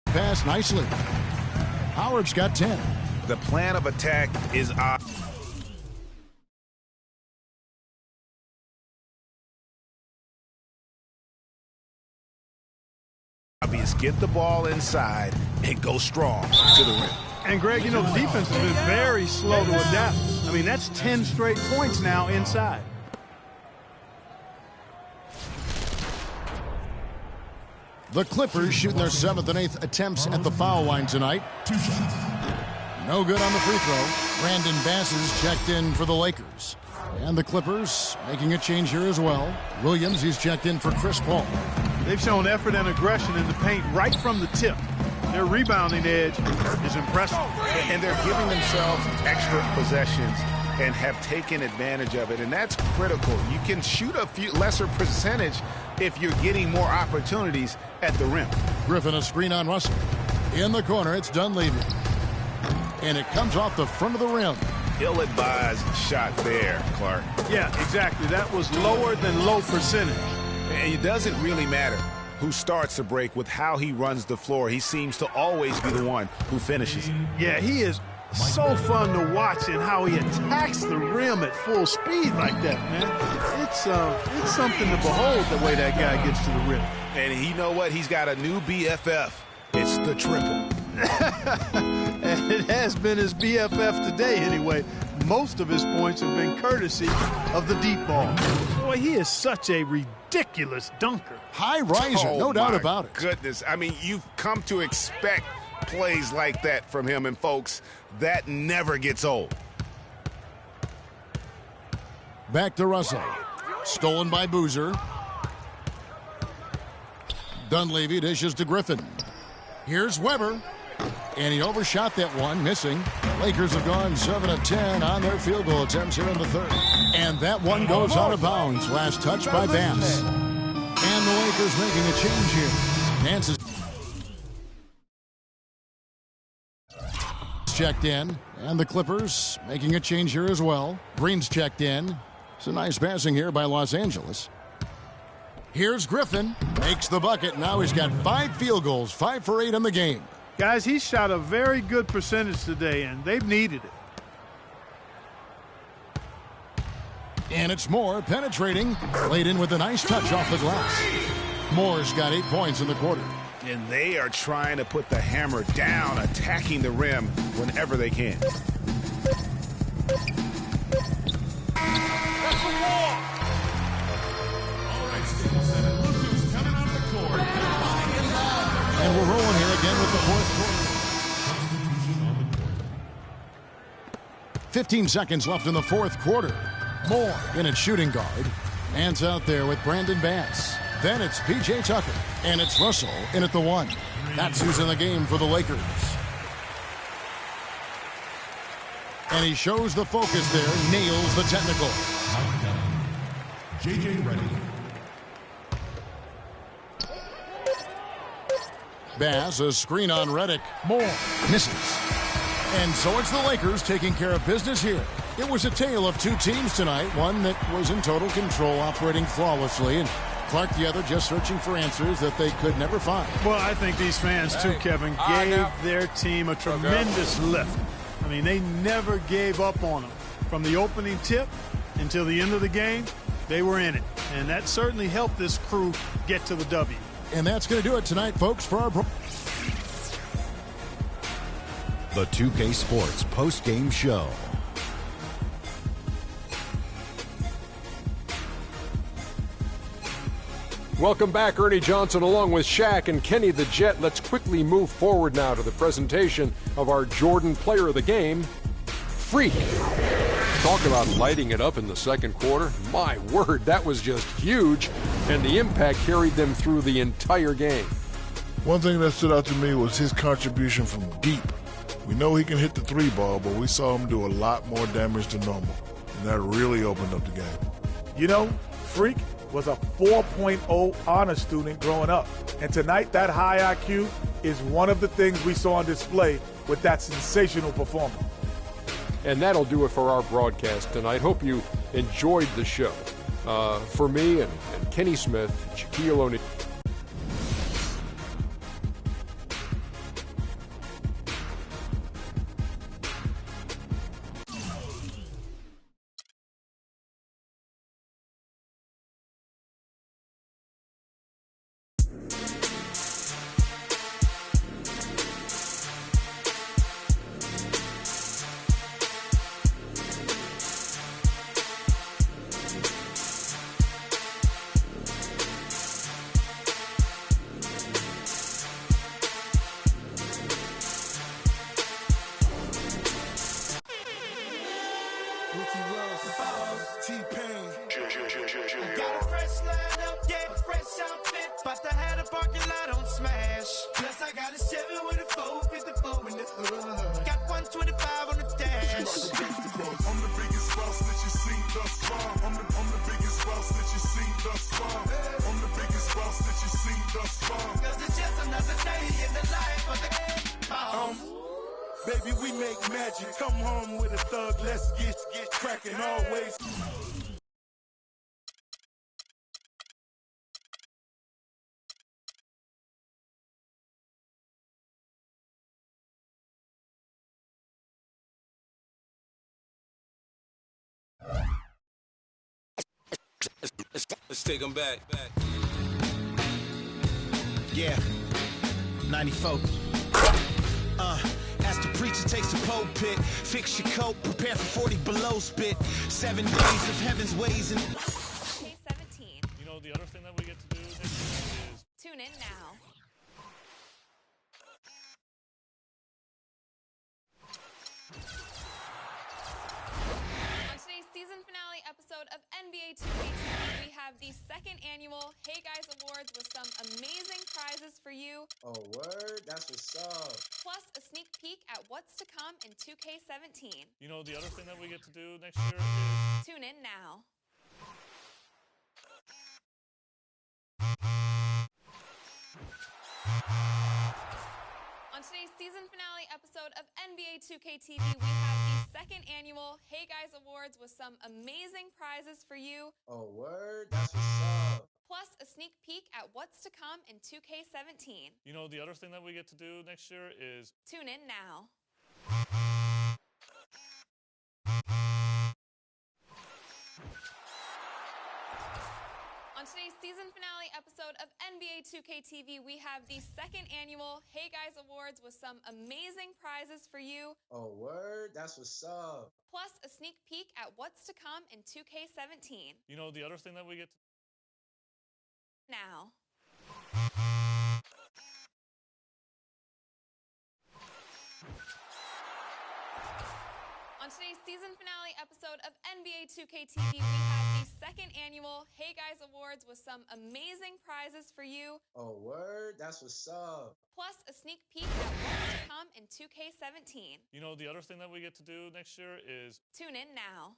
pass nicely. Howard's got 10. The plan of attack is obvious. Get the ball inside and go strong to the rim. And Greg, you know, the defense has been very slow to adapt. I mean, that's 10 straight points now inside. The Clippers shooting their 7th and 8th attempts at the foul line tonight. No good on the free throw. Brandon Bass is checked in for the Lakers. And the Clippers making a change here as well. Williams, he's checked in for Chris Paul. They've shown effort and aggression in the paint right from the tip. Their rebounding edge is impressive. And they're giving themselves extra possessions and have taken advantage of it, and that's critical. You can shoot a few lesser percentage if you're getting more opportunities at the rim. Griffin, a screen on Russell. In the corner, it's Dunleavy. And it comes off the front of the rim. Ill-advised shot there, Clark. Yeah, exactly. That was lower than low percentage. And it doesn't really matter who starts the break with how he runs the floor. He seems to always be the one who finishes it. Yeah, he is so fun to watch in how he attacks the rim at full speed like that, man. It's something to behold the way that guy gets to the rim. And you know what? He's got a new BFF. It's the triple. And it has been his BFF today anyway. Most of his points have been courtesy of the deep ball. Boy, he is such a ridiculous dunker. High riser, no doubt about it. Goodness, I mean, you've come to expect plays like that from him, and folks, that never gets old. Back to Russell. Stolen by Boozer. Dunleavy dishes to Griffin. Here's Weber. And he overshot that one, missing. Lakers have gone 7 of 10 on their field goal attempts here in the third. And that one goes out of bounds. Last touch by Bass. And the Lakers making a change here. Nance is checked in. And the Clippers making a change here as well. Green's checked in. Some nice passing here by Los Angeles. Here's Griffin. Makes the bucket. Now he's got 5 field goals, 5 for 8 in the game. Guys, he shot a very good percentage today, and they've needed it. And it's Moore penetrating. Laid in with a nice touch off the glass. Moore's got 8 points in the quarter. And they are trying to put the hammer down, attacking the rim whenever they can. That's the wall. All right, Staples Center. Look who's coming on the court. And we're rolling here again with the fourth quarter. 15 seconds left in the fourth quarter. Moore in at shooting guard. Man's out there with Brandon Bass. Then it's P.J. Tucker. And it's Russell in at the 1. That's who's in the game for the Lakers. And he shows the focus there. Nails the technical. J.J. Redick. Bass, a screen on Redick. Moore misses. And so it's the Lakers taking care of business here. It was a tale of 2 teams tonight. One that was in total control, operating flawlessly. And Clark the other, just searching for answers that they could never find. Well, I think these fans, too, Kevin, gave their team a tremendous lift. I mean, they never gave up on them. From the opening tip until the end of the game, they were in it. And that certainly helped this crew get to the W. And that's going to do it tonight, folks, for our... The 2K Sports post-game show. Welcome back, Ernie Johnson, along with Shaq and Kenny the Jet. Let's quickly move forward now to the presentation of our Jordan Player of the Game, Freak. Talk about lighting it up in the second quarter. My word, that was just huge, and the impact carried them through the entire game. One thing that stood out to me was his contribution from deep. We know he can hit the 3-ball, but we saw him do a lot more damage than normal, and that really opened up the game. You know, Freak was a 4.0 honor student growing up. And tonight, that high IQ is one of the things we saw on display with that sensational performance. And that'll do it for our broadcast tonight. Hope you enjoyed the show. For me and Kenny Smith, Shaquille O'Neal. Baby, we make magic. Come home with a thug. Let's get cracking always. Let's take them back. Yeah, 94. As the preacher takes the pulpit, fix your coat, prepare for 40 below spit. 7 days of heaven's ways and... Okay, 17. You know, the other thing that we get to do next week is... Tune in now. On today's season finale episode of NBA 2K TV, we have the second annual Hey Guys Awards with some amazing prizes for you. Oh, word? That's what's up. Plus a sneak peek at what's to come in 2K17. You know, the other thing that we get to do next year is... Tune in now. On today's season finale episode of NBA 2K TV, we have the second annual Hey Guys Awards with some amazing prizes for you. Oh, word? That's what's up. Plus a sneak peek at what's to come in 2K17. You know, the other thing that we get to do next year is... Tune in now. On today's season finale episode of NBA 2K TV, we have the second annual Hey Guys Awards with some amazing prizes for you. Oh, word? That's what's up. Plus a sneak peek at what's to come in 2K17. You know, the other thing that we get to... Now. On today's season finale episode of NBA 2K TV, we have the second annual Hey Guys Awards with some amazing prizes for you. Oh, word? That's what's up. Plus a sneak peek at what's to come in 2K17. You know, the other thing that we get to do next year is... Tune in now.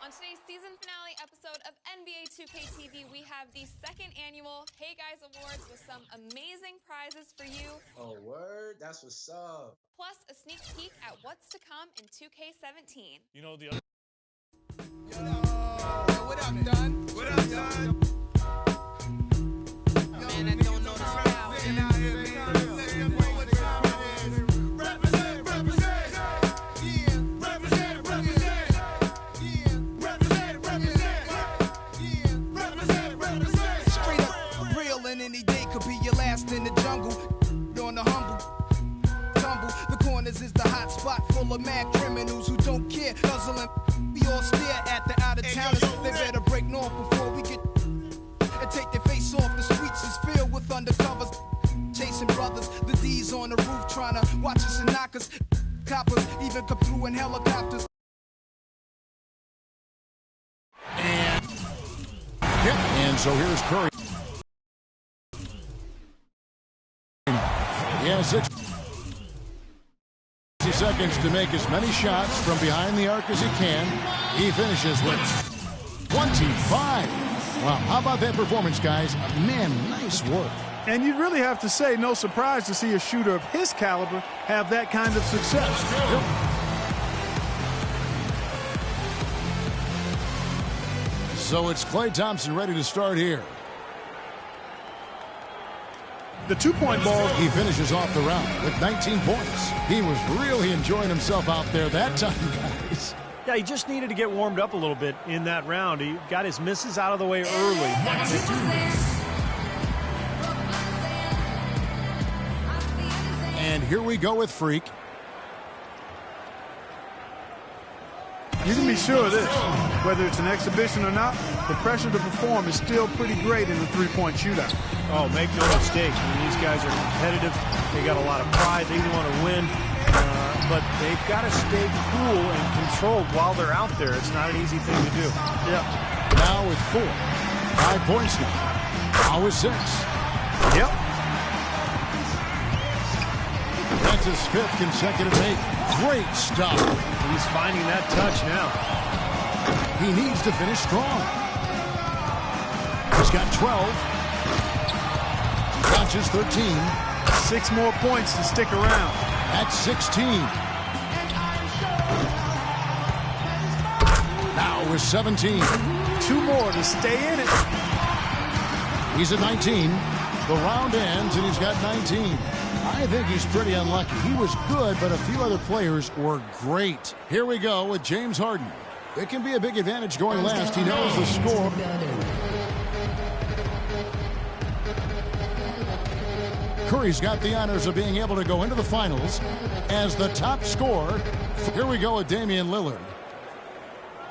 On today's season season finale episode of NBA 2K TV, we have the second annual Hey Guys Awards with some amazing prizes for you. Oh, word? That's what's up. Plus a sneak peek at what's to come in 2K17. You know the other. What up, Don? What up, Don? Man, I don't know the style. Sitting out here, man. Let them know what time it is. Represent, represent. Yeah. Represent, represent. Yeah. Represent, represent. Yeah. Represent, represent. Straight up real, and any day could be your last in the jungle. On the humble. Tumble. The corners is the hot spot full of mad criminals who don't care. Guzzling. We all stare at the out-of-towners. They better break north before we get and take their face off. The streets is filled with undercovers, chasing brothers. The D's on the roof trying to watch us and knock us. Coppers even come through in helicopters. And so here's Curry. Yeah, 60 seconds to make as many shots from behind the arc as he can. He finishes with 25. Wow, how about that performance, guys? Man, nice work. And you'd really have to say, no surprise to see a shooter of his caliber have that kind of success. Yep. So it's Klay Thompson ready to start here. The two-point ball. He finishes off the round with 19 points. He was really enjoying himself out there that time, guys. Yeah, he just needed to get warmed up a little bit in that round. He got his misses out of the way early. And here we go with Freak. You can be sure of this. Whether it's an exhibition or not, the pressure to perform is still pretty great in the three-point shootout. Oh, make no mistake. I mean, these guys are competitive. They got a lot of pride. They want to win. But they've got to stay cool and controlled while they're out there. It's not an easy thing to do. Yep. Now with 4. 5 points now. Now with 6. Yep. That's his 5th consecutive make. Great stop. He's finding that touch now. He needs to finish strong. He's got 12. Launches 13. 6 more points to stick around. At 16. Now with 17. 2 more to stay in it. He's at 19. The round ends and he's got 19. I think he's pretty unlucky. He was good, but a few other players were great. Here we go with James Harden. It can be a big advantage going last. He knows the score. Curry's got the honors of being able to go into the finals as the top scorer. Here we go with Damian Lillard.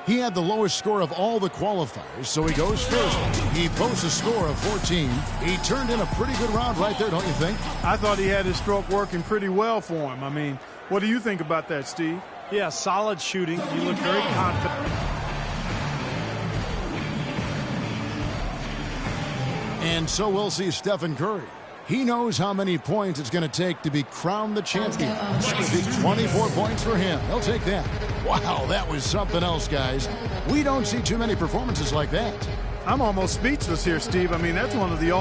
He had the lowest score of all the qualifiers, so he goes first. He posts a score of 14. He turned in a pretty good round right there, don't you think? I thought he had his stroke working pretty well for him. I mean, what do you think about that, Steve? Yeah, solid shooting. He looked very confident. And so we'll see Stephen Curry. He knows how many points it's going to take to be crowned the champion. It's going to be 24 points for him. He'll take that. Wow, that was something else, guys. We don't see too many performances like that. I'm almost speechless here, Steve. I mean, that's one of the...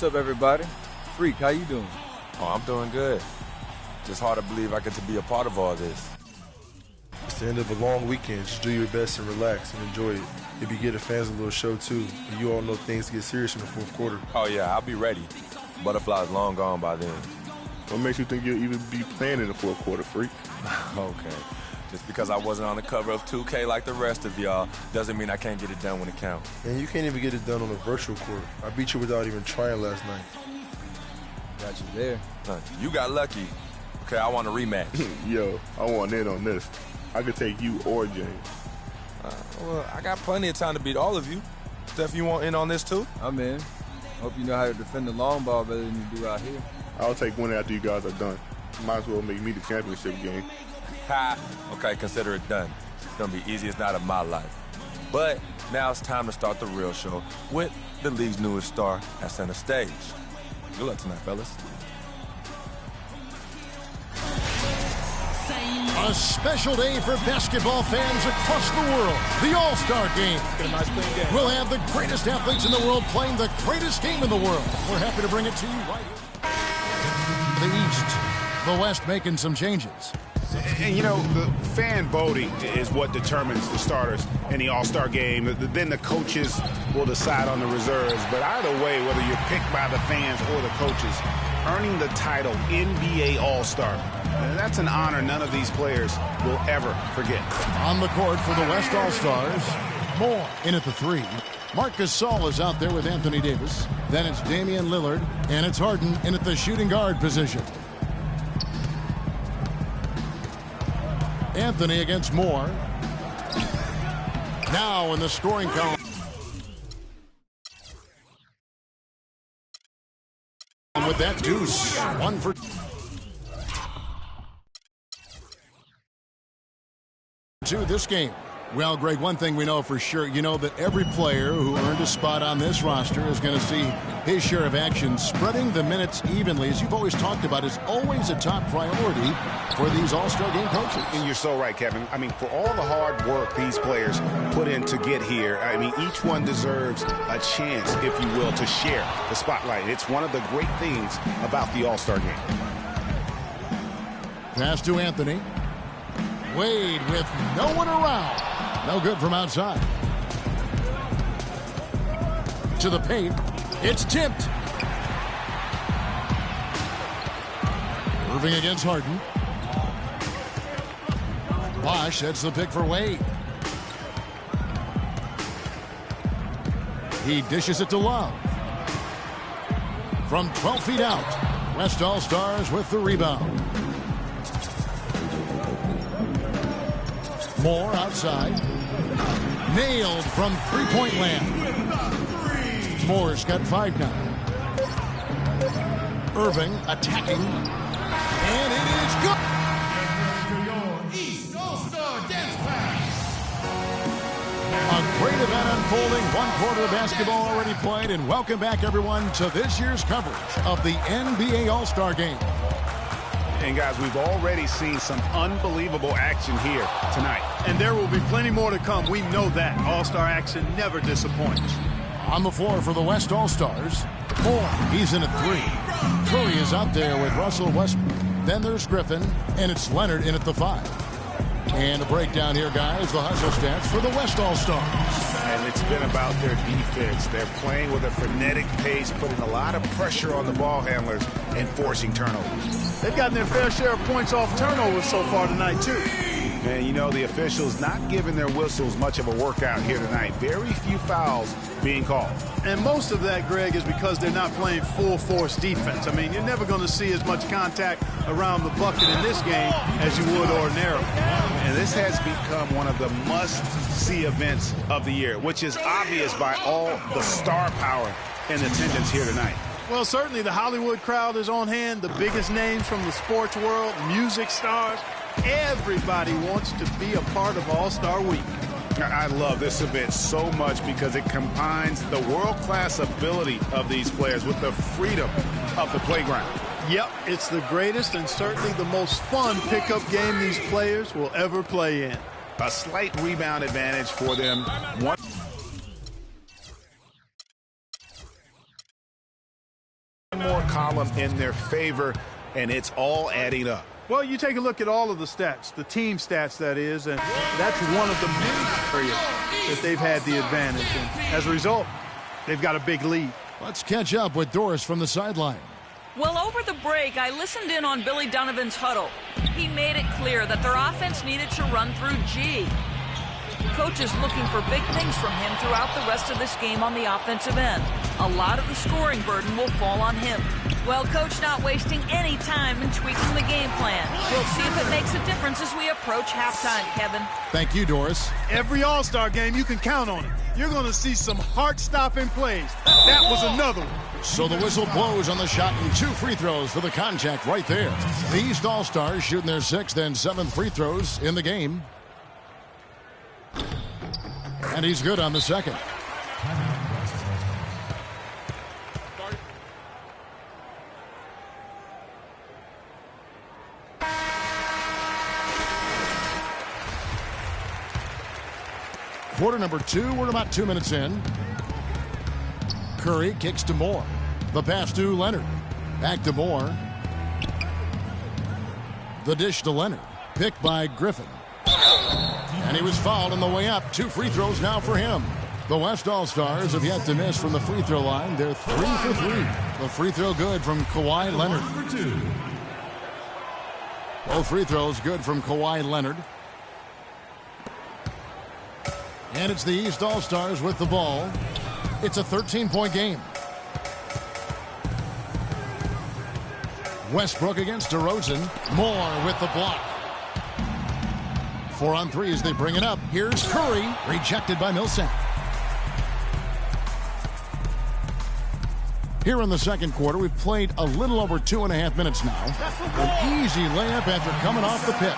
What's up, everybody? Freak, how you doing? Oh, I'm doing good. Just hard to believe I get to be a part of all this. It's the end of a long weekend. Just do your best and relax and enjoy it. Maybe give the fans a little show, too. But you all know things get serious in the fourth quarter. Oh, yeah, I'll be ready. Butterfly's long gone by then. What makes you think you'll even be playing in the fourth quarter, Freak? Okay. Just because I wasn't on the cover of 2K like the rest of y'all doesn't mean I can't get it done when it counts. And you can't even get it done on a virtual court. I beat you without even trying last night. Got you there. You got lucky. Okay, I want a rematch. Yo, I want in on this. I could take you or James. Well, I got plenty of time to beat all of you. Steph, you want in on this too? I'm in. Hope you know how to defend the long ball better than you do out here. I'll take one after you guys are done. Might as well make me the championship game. Ha! Okay, consider it done. It's gonna be easiest night of my life. But now it's time to start the real show with the league's newest star at center stage. Good luck tonight, fellas. A special day for basketball fans across the world. The All-Star Game. We'll have the greatest athletes in the world playing the greatest game in the world. We're happy to bring it to you right here. The East. The West making some changes. And, you know, the fan voting is what determines the starters in the All-Star Game. Then the coaches will decide on the reserves. But either way, whether you're picked by the fans or the coaches, earning the title NBA All-Star, that's an honor none of these players will ever forget. On the court for the West All-Stars, Moore in at the 3. Marc Gasol is out there with Anthony Davis. Then it's Damian Lillard, and it's Harden in at the shooting guard position. Anthony against Moore. Now in the scoring column. With that deuce, 1 for... to this game. Well, Greg, one thing we know for sure, you know that every player who earned a spot on this roster is going to see his share of action. Spreading the minutes evenly, as you've always talked about, is always a top priority for these All-Star Game coaches. And you're so right, Kevin. I mean, for all the hard work these players put in to get here, I mean, each one deserves a chance, if you will, to share the spotlight. It's one of the great things about the All-Star Game. Pass to Anthony. Wade with no one around. No good from outside. To the paint. It's tipped. Irving against Harden. Bosh sets the pick for Wade. He dishes it to Love. From 12 feet out, West All-Stars with the rebound. Moore outside. Nailed from three-point land. Moore's got 5 now. Irving attacking. And it is good. East All-Star Dance Pass. A great event unfolding. 1 quarter of basketball already played. And welcome back, everyone, to this year's coverage of the NBA All-Star Game. And, guys, we've already seen some unbelievable action here tonight. And there will be plenty more to come. We know that. All-Star action never disappoints. On the floor for the West All-Stars, Moore. He's in at 3. Curry is out there with Russell Westbrook. Then there's Griffin, and it's Leonard in at the 5. And a breakdown here, guys, the hustle stats for the West All-Stars. And it's been about their defense. They're playing with a frenetic pace, putting a lot of pressure on the ball handlers and forcing turnovers. They've gotten their fair share of points off turnovers so far tonight, too. And, you know, the officials not giving their whistles much of a workout here tonight. Very few fouls being called. And most of that, Greg, is because they're not playing full-force defense. I mean, you're never going to see as much contact around the bucket in this game as you would ordinarily. And this has become one of the must-see events of the year, which is obvious by all the star power in attendance here tonight. Well, certainly the Hollywood crowd is on hand, the biggest names from the sports world, music stars. Everybody wants to be a part of All-Star Week. I love this event so much because it combines the world-class ability of these players with the freedom of the playground. Yep, it's the greatest and certainly the most fun pickup game these players will ever play in. A slight rebound advantage for them. column in their favor, and it's all adding up. Well, you take a look at all of the stats, the team stats, that is, and that's one of the many areas that they've had the advantage. And as a result, they've got a big lead. Let's catch up with Doris from the sideline. Well, over the break, I listened in on Billy Donovan's huddle. He made it clear that their offense needed to run through G. Coach is looking for big things from him throughout the rest of this game on the offensive end. A lot of the scoring burden will fall on him. Well, Coach not wasting any time in tweaking the game plan. We'll see if it makes a difference as we approach halftime, Kevin. Thank you, Doris. Every All-Star game, you can count on it. You're going to see some heart-stopping plays. That was another one. So the whistle blows on the shot and 2 free throws for the contact right there. The East All-Stars shooting their 6th and 7th free throws in the game. And he's good on the second. Quarter number 2, we're about 2 minutes in. Curry kicks to Moore. The pass to Leonard. Back to Moore. The dish to Leonard. Picked by Griffin. And he was fouled on the way up. 2 free throws now for him. The West All-Stars have yet to miss from the free throw line. They're 3 for 3. The free throw good from Kawhi Leonard. Both free throws good from Kawhi Leonard. And it's the East All-Stars with the ball. It's a 13-point game. Westbrook against DeRozan. Moore with the block. 4 on 3 as they bring it up. Here's Curry, rejected by Millsap. Here in the second quarter, we've played a little over 2.5 minutes now. An easy layup after coming off the pit.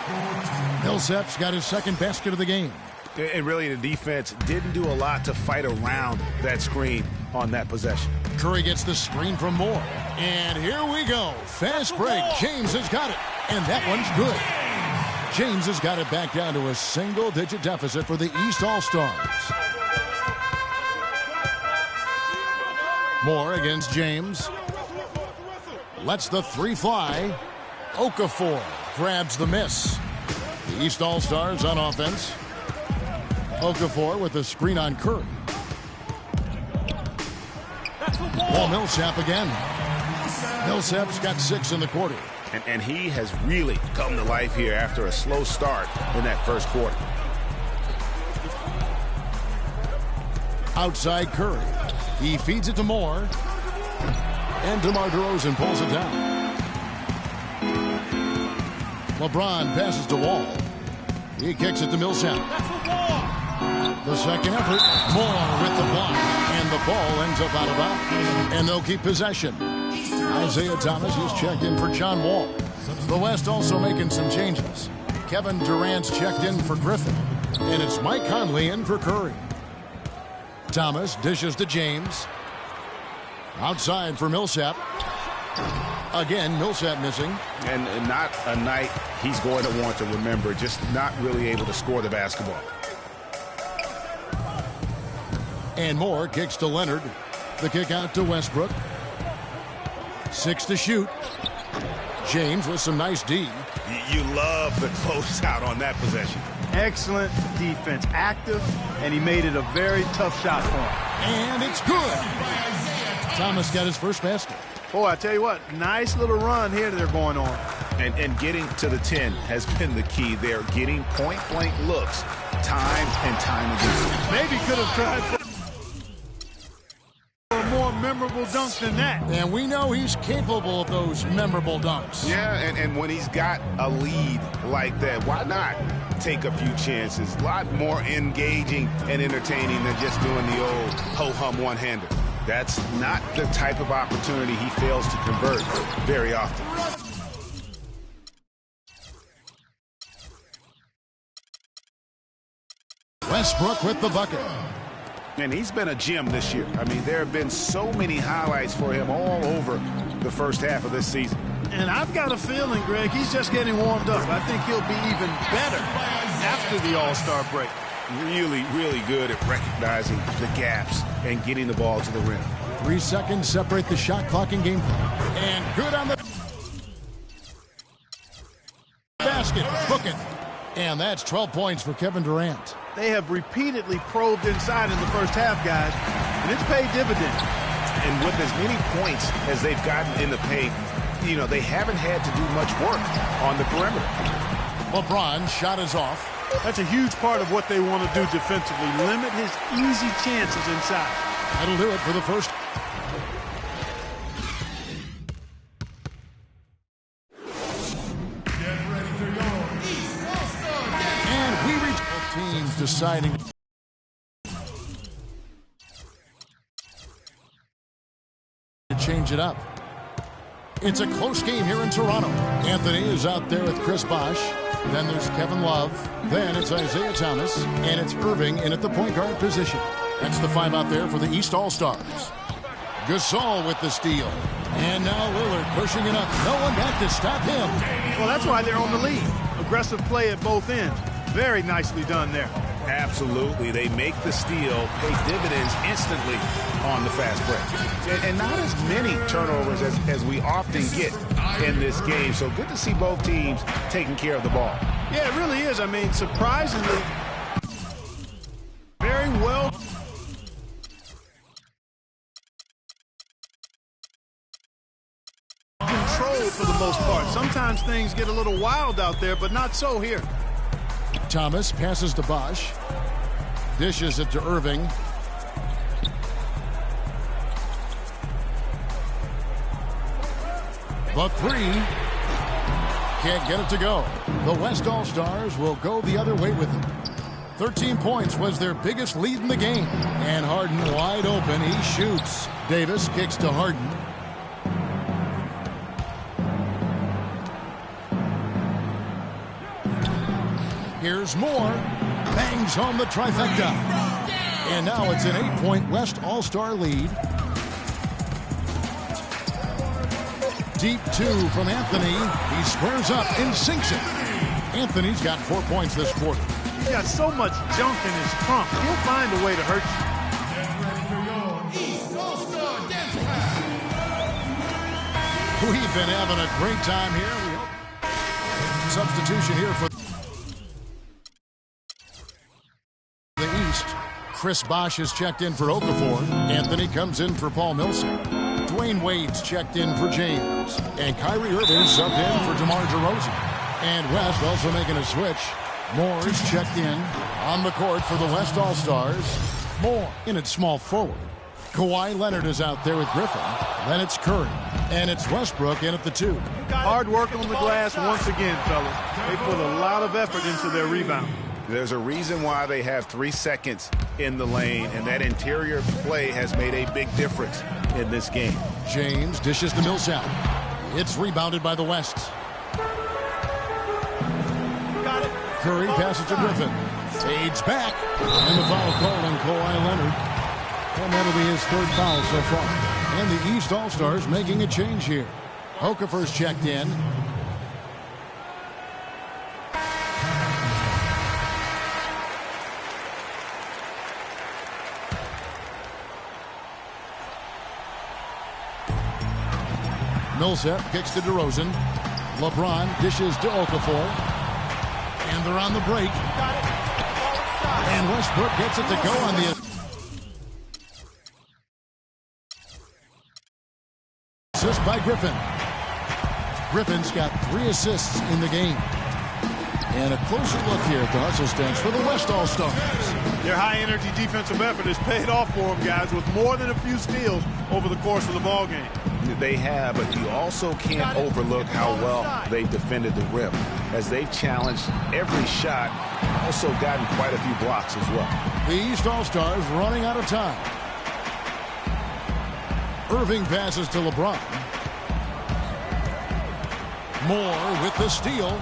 Millsap's got his second basket of the game. And really, the defense didn't do a lot to fight around that screen on that possession. Curry gets the screen from Moore. And here we go. Fast break. James has got it. And that one's good. James has got it back down to a single-digit deficit for the East All-Stars. Moore against James. Lets the 3 fly. Okafor grabs the miss. The East All-Stars on offense. Okafor with a screen on Curry. Well, Millsap again. Millsap's got 6 in the quarter. And he has really come to life here after a slow start in that first quarter. Outside Curry. He feeds it to Moore. And DeMar DeRozan pulls it down. LeBron passes to Wall. He kicks it to Millsap. The second effort. Moore with the block. And the ball ends up out of bounds. And they'll keep possession. Isaiah Thomas is checked in for John Wall. The West also making some changes. Kevin Durant's checked in for Griffin. And it's Mike Conley in for Curry. Thomas dishes to James. Outside for Millsap. Again, Millsap missing. And not a night he's going to want to remember. Just not really able to score the basketball. And Moore kicks to Leonard. The kick out to Westbrook. 6 to shoot. James with some nice D. You love the closeout on that possession. Excellent defense. Active, and he made it a very tough shot for him. And it's good. Thomas got his first basket. Boy, I tell you what, nice little run here they're going on. And getting to the 10 has been the key. They're getting point-blank looks time and time again. Maybe could have tried for a more memorable dunk than that. And we know he's capable of those memorable dunks. Yeah, and when he's got a lead like that, why not take a few chances? A lot more engaging and entertaining than just doing the old ho-hum one-hander. That's not the type of opportunity he fails to convert very often. Westbrook with the bucket. And he's been a gem this year. I mean, there have been so many highlights for him all over the first half of this season. And I've got a feeling, Greg, he's just getting warmed up. I think he'll be even better after the All-Star break. Really, really good at recognizing the gaps and getting the ball to the rim. 3 seconds separate the shot clock and game clock. And good on the basket. Book it. And that's 12 points for Kevin Durant. They have repeatedly probed inside in the first half, guys, and it's paid dividends. And with as many points as they've gotten in the paint, you know, they haven't had to do much work on the perimeter. LeBron's shot is off. That's a huge part of what they want to do defensively. Limit his easy chances inside. That'll do it for the first. Get ready for your East All-Star Dance. And we reach both teams deciding to change it up. It's a close game here in Toronto. Anthony is out there with Chris Bosh. Then there's Kevin Love. Then it's Isaiah Thomas. And it's Irving in at the point guard position. That's the 5 out there for the East All-Stars. Gasol with the steal. And now Lillard pushing it up. No one back to stop him. Well, that's why they're on the lead. Aggressive play at both ends. Very nicely done there. Absolutely. They make the steal, pay dividends instantly on the fast break. And not as many turnovers as we often get in this game. So good to see both teams taking care of the ball. Yeah, it really is. I mean, surprisingly, very well controlled for the most part. Sometimes things get a little wild out there, but not so here. Thomas passes to Bosh. Dishes it to Irving. The 3. Can't get it to go. The West All-Stars will go the other way with it. 13 points was their biggest lead in the game. And Harden wide open. He shoots. Davis kicks to Harden. Here's Moore. Bangs home the trifecta. And now it's an 8-point West All-Star lead. Deep 2 from Anthony. He squares up and sinks it. Anthony's got 4 points this quarter. He's got so much junk in his trunk. He'll find a way to hurt you. Get ready for your East All-Star Dance Pass. We've been having a great time here. We hope. Substitution here for the East. Chris Bosh is checked in for Okafor. Anthony comes in for Paul Millsap. Dwayne Wade's checked in for James. And Kyrie Irving subbed in for DeMar DeRozan. And West also making a switch. Moore's checked in on the court for the West All-Stars. Moore in at small forward. Kawhi Leonard is out there with Griffin. Then it's Curry. And it's Westbrook in at the 2. Hard work on the glass once again, fellas. They put a lot of effort into their rebound. There's a reason why they have 3 seconds in the lane, and that interior play has made a big difference in this game. James dishes to Millsap. It's rebounded by the West. Got it. Curry passes to Griffin. Fades back. And the foul called on Kawhi Leonard. And that'll be his 3rd foul so far. And the East All-Stars making a change here. Okafor's checked in. Millsap kicks to DeRozan. LeBron dishes to Okafor. And they're on the break. And Westbrook gets it to go on the assist by Griffin. Griffin's got 3 assists in the game. And a closer look here at the hustle stance for the West All-Stars. Their high-energy defensive effort has paid off for them, guys, with more than a few steals over the course of the ballgame. They have, but you also can't overlook how well they've defended the rim. As they've challenged every shot, also gotten quite a few blocks as well. The East All-Stars running out of time. Irving passes to LeBron. Moore with the steal.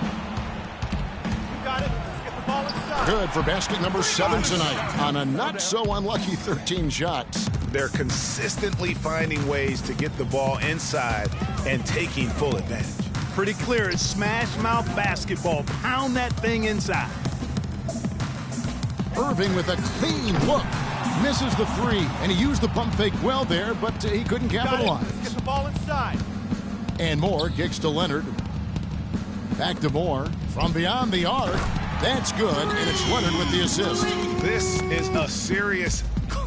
Got it. Get the ball inside. Good for basket number 7 tonight on a not-so-unlucky 13 shots. They're consistently finding ways to get the ball inside and taking full advantage. Pretty clear. It's smash mouth basketball. Pound that thing inside. Irving with a clean look. Misses the three, and he used the pump fake well there, but he couldn't capitalize. Let's get the ball inside. And Moore kicks to Leonard. Back to Moore. From beyond the arc. That's good, and it's Leonard with the assist. This is a serious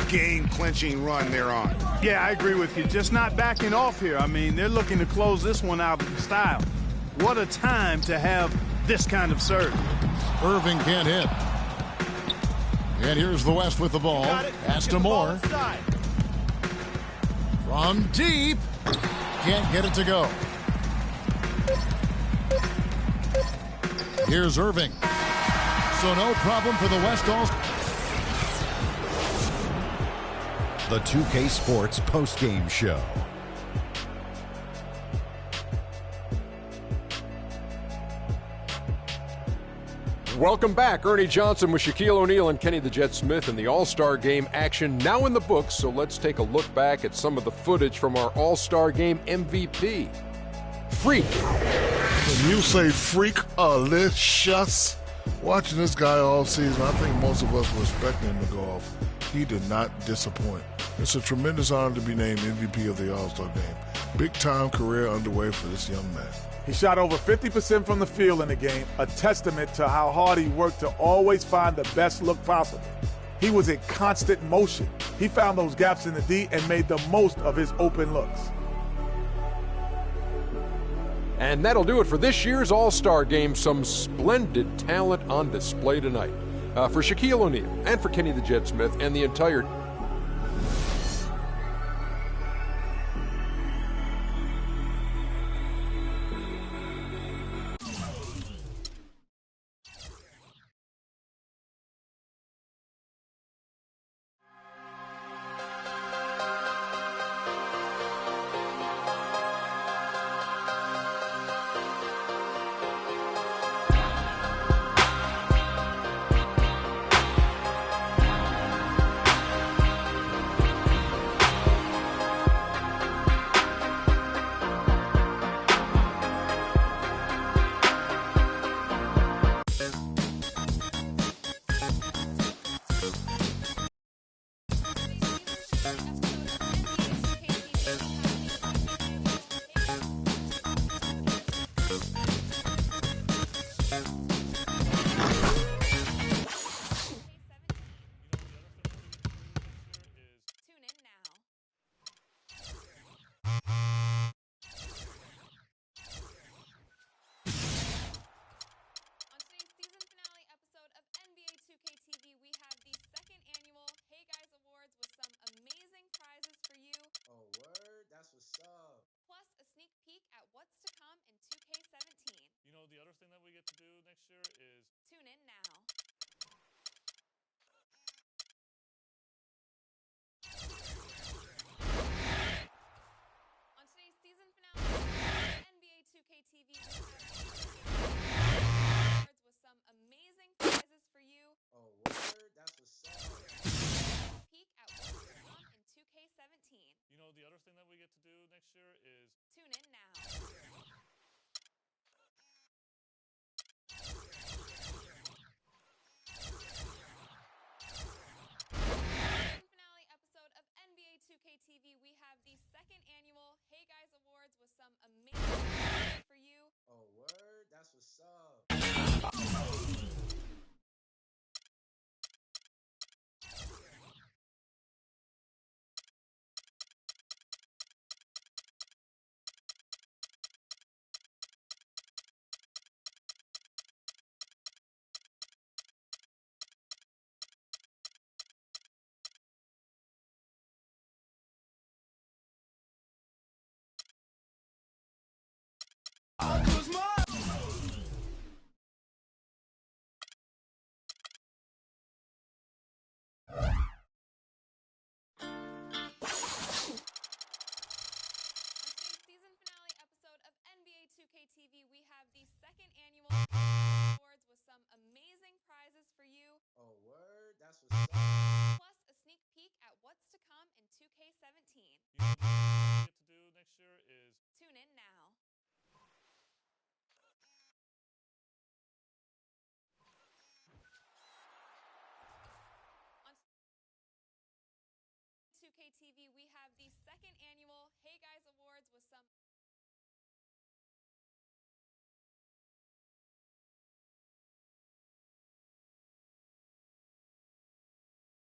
game-clinching run they're on. Yeah, I agree with you. Just not backing off here. I mean, they're looking to close this one out in style. What a time to have this kind of serve. Irving can't hit. And here's the West with the ball. Pass to Moore. From deep. Can't get it to go. Here's Irving. So no problem for the West All. The 2K Sports postgame show. Welcome back. Ernie Johnson with Shaquille O'Neal and Kenny the Jet Smith in the All-Star Game action now in the books. So let's take a look back at some of the footage from our All-Star Game MVP. Freak. When you say freak-alicious, watching this guy all season, I think most of us were expecting him to go off. He did not disappoint. It's a tremendous honor to be named MVP of the All-Star Game. Big-time career underway for this young man. He shot over 50% from the field in the game, a testament to how hard he worked to always find the best look possible. He was in constant motion. He found those gaps in the D and made the most of his open looks. And that'll do it for this year's All-Star Game. Some splendid talent on display tonight. For Shaquille O'Neal and for Kenny the Jet Smith and the entire The other thing that we get to do next year is tune in now. On today's season finale of NBA 2K TV, we have awards with some amazing prizes for you. Oh, word? That's what's up. Peek at what's to come in 2K17. The other thing that we get to do next year is tune in now. TV, we have the second annual Hey Guys Awards with some amazing prizes for you. Oh, word? That's what's up. 2K TV, we have the second annual Hey Guys Awards with some